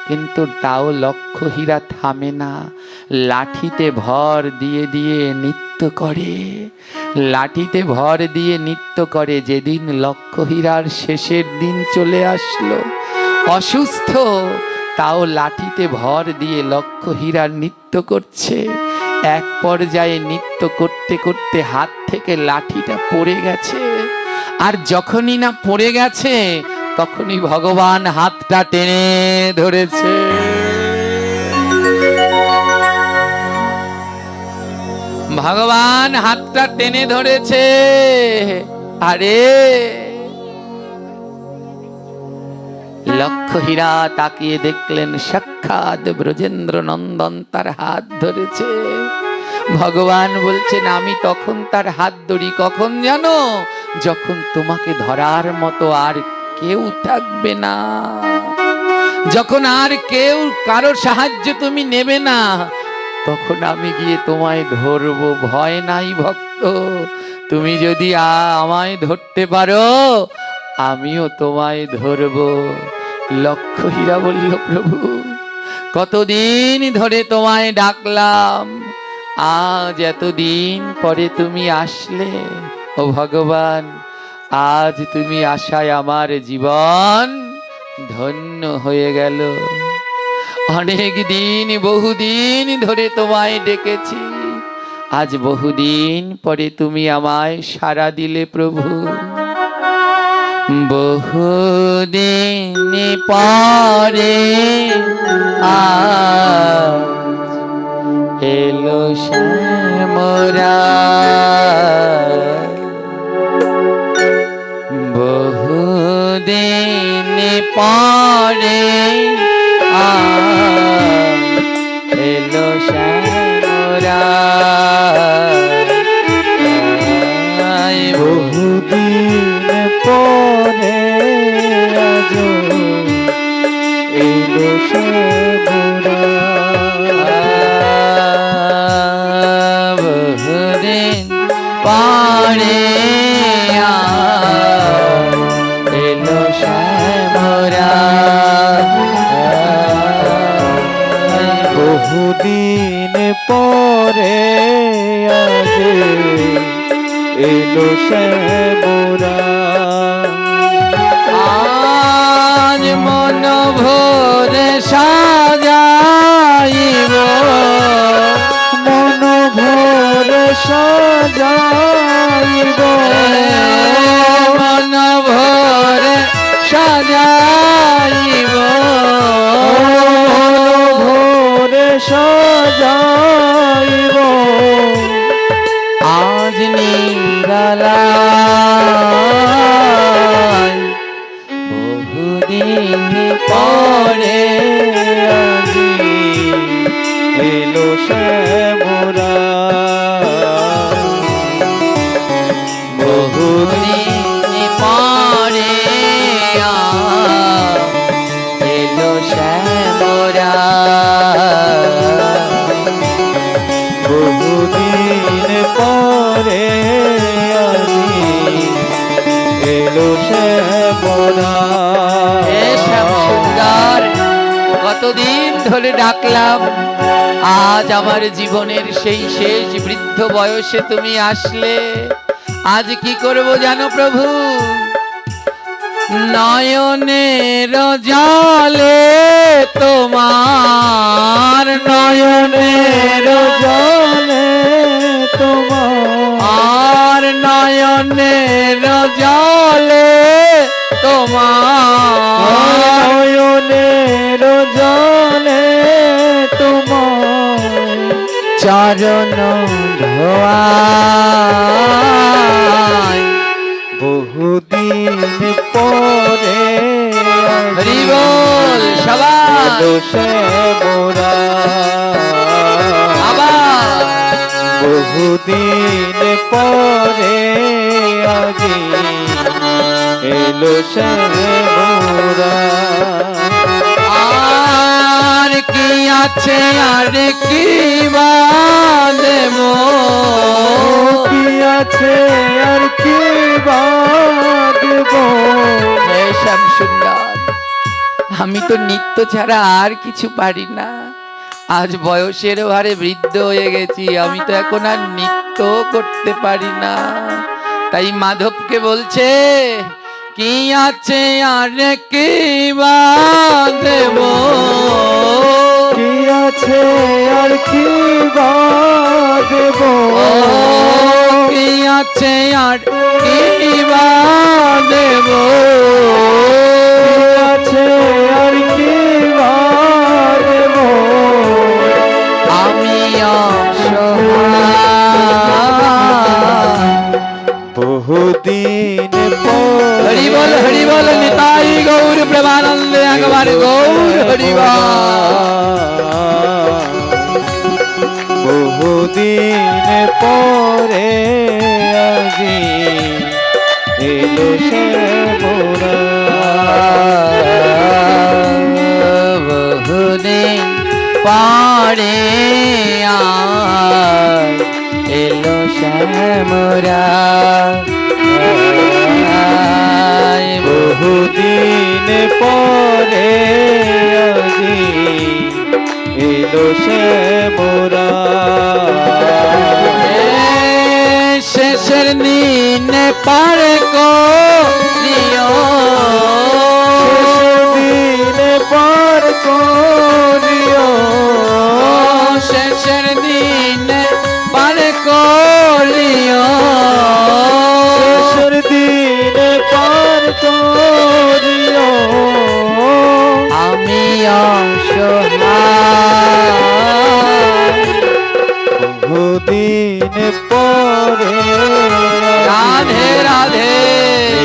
কিন্তু তাও লক্ষহীরা থামে না, লাঠিতে ভর দিয়ে দিয়ে নৃত্য করে, লাঠিতে ভর দিয়ে নৃত্য করে। যেদিন লক্ষহীরার শেষের দিন চলে আসলো, অসুস্থ, তাও লাঠিতে ভর দিয়ে লক্ষহীরা নৃত্য করছে। এক পর্যায়ে নৃত্য করতে করতে হাত থেকে লাঠিটা পড়ে গেছে, আর যখনই না পড়ে গেছে তখনই ভগবান হাতটা টেনে ধরেছে। ভগবান হাতটা টেনে ধরেছে। আরে লক্ষহীরা তাকিয়ে দেখলেন সাক্ষাৎ ব্রজেন্দ্র নন্দন তার হাত ধরেছে। ভগবান বলছেন, আমি তখন তার হাত ধরি কখন জানো? যখন তোমাকে ধরার মতো আর কেউ থাকবে না, যখন আর কেউ কারো সাহায্য তুমি নেবে না, তখন আমি গিয়ে তোমায় ধরবো। ভয় নাই ভক্ত, তুমি যদি আমায় ধরতে পারো আমিও তোমায় ধরবো। লক্ষহীরা বলল, প্রভু কতদিন ধরে তোমায় ডাকলাম, আজ এতদিন পরে তুমি আসলে। ও ভগবান, আজ তুমি আসায় আমার জীবন ধন্য হয়ে গেল। অনেক দিন, বহুদিন ধরে তোমায় ডেকেছি, আজ বহুদিন পরে তুমি আমায় সাড়া দিলে প্রভু। বহুদিন পরে আজ এলো শ্যামরা, বহুদিন পরে এলো শ্যামরা, বহুদিন পরে আজ এলো শ্যামরা, বহুদিন পরে এলো শ্যামরা, বহুদিন পরে আজ এলো শ্যামরা। আজ মন ভরে সাজাইব, মন ভরে সাজাইব, মন ভরে সাজাইব, ভরে সাজাইব। আজ নিরালায় বহুদিন পরে আজি এলো শ্যামরা। বহুদিন পরে এলো শ্যামরা। বহুদিন পরে আজি এলো শ্যামরা। হে শ্যামসুন্দর, কতদিন ধরে ডাকলাম, আজ আমার জীবনের সেই শেষ বৃদ্ধ বয়সে তুমি আসলে। আজ কি করব জানো প্রভু? নয়নের জলে তোমার, নয়নের জলে তোমার, আর নয়নের জলে তোমার, নয়নের জলে তোমার চরণ ধোয়ায়। বহুদিন পরে হরি বল সবাই, শ্যামরা। আবার বহুদিন পরে আজি এলো শ্যামরা। আর কি আছে, আর কি বাদেব, কি আছে আর কি বাদব। হে শ্যামসুন্দর, আমি তো নৃত্য ছাড়া আর কিছু পারি না। আজ বয়সের ভারে বৃদ্ধ হয়ে গেছি, আমি তো এখন আর নৃত্য করতে পারি না। তাই মাধবকে বলছে, কি আছে আর কি বাদেব, কি আছে আর কি বাদব। কি আছে আর কি বাদেব, কি আছে আর কি বাদব। আমি অসহায়। বহুদিন হরি বল, হরি বল, নিতাই গৌর প্রেমানন্দে একবার গৌর হরি বল। বহুদিন পরে আজি এলো শ্যামরা। বহুদিন পরে এলো শ্যামরা। বহুদিন পরে আজি এলো শ্যামরা। শেষের দিন পার করিও, দিন পার করিও। শেষের দিন পার করিও, শেষের দিন পার করিও। আমি অসহায়। বহুদিন পরে রাধে রাধে,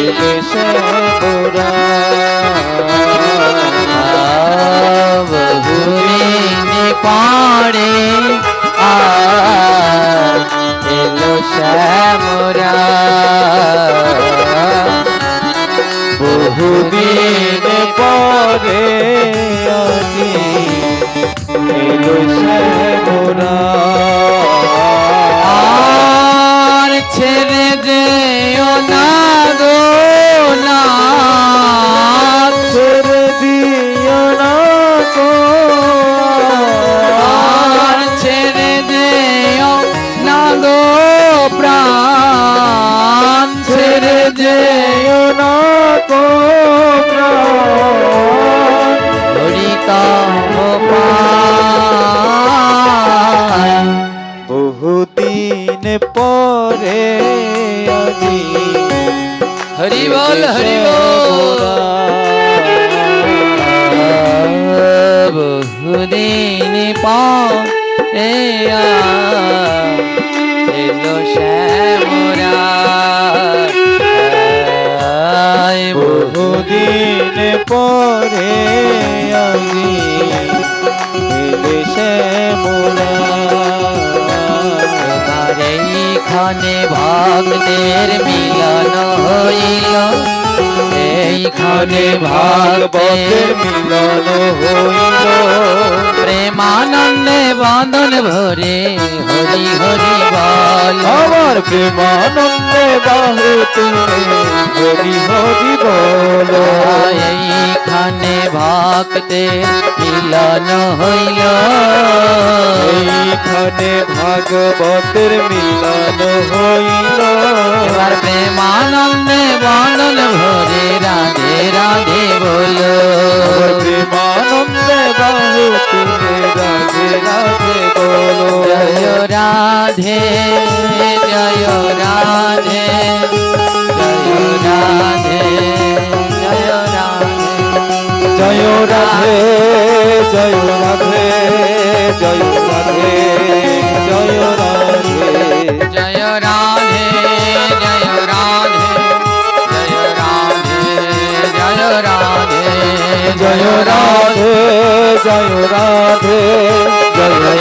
এলো শ্যামরা। বহুদিন পরে এলো শ্যামরা। বহুদিন পরে আজি এলো শ্যামরা। আর ছেড়ে যেও না গো না, ছেড়ে দিও না গো। আর ছেড়ে যেও বহুদিন পরে আজি হরি বল হরি বল। বহুদিন পরে এলো শ্যামরা, বহুদিন পরে আজি এদেশে মোরা। এইখানে ভক্তের মিলন হইল, এইখানে ভাগবতের মিলন হইল, প্রেমানন্দে বদন ভরে হরি হরি বল। আমার প্রেমানন্দে বাহু তুলে হরি হরি বল। এইখানে ভক্তের মিলন হইল, এইখানে ভাগবতের মিলন হইল, এবার প্রেমানন্দে বদন ভরে রাধে রাধে বলো। প্রেমানন্দে বাহু তুলে রাধে রাধে বলো। জয় রাধে জয় রাধে জয় রাধে জয় রাধে। জয় রাধে জয় রাধে জয় রাধে জয় রাধে। জয় রাধে জয় রাধে জয় রাধে জয় রাধে জয় রাধে জয় রাধে জয়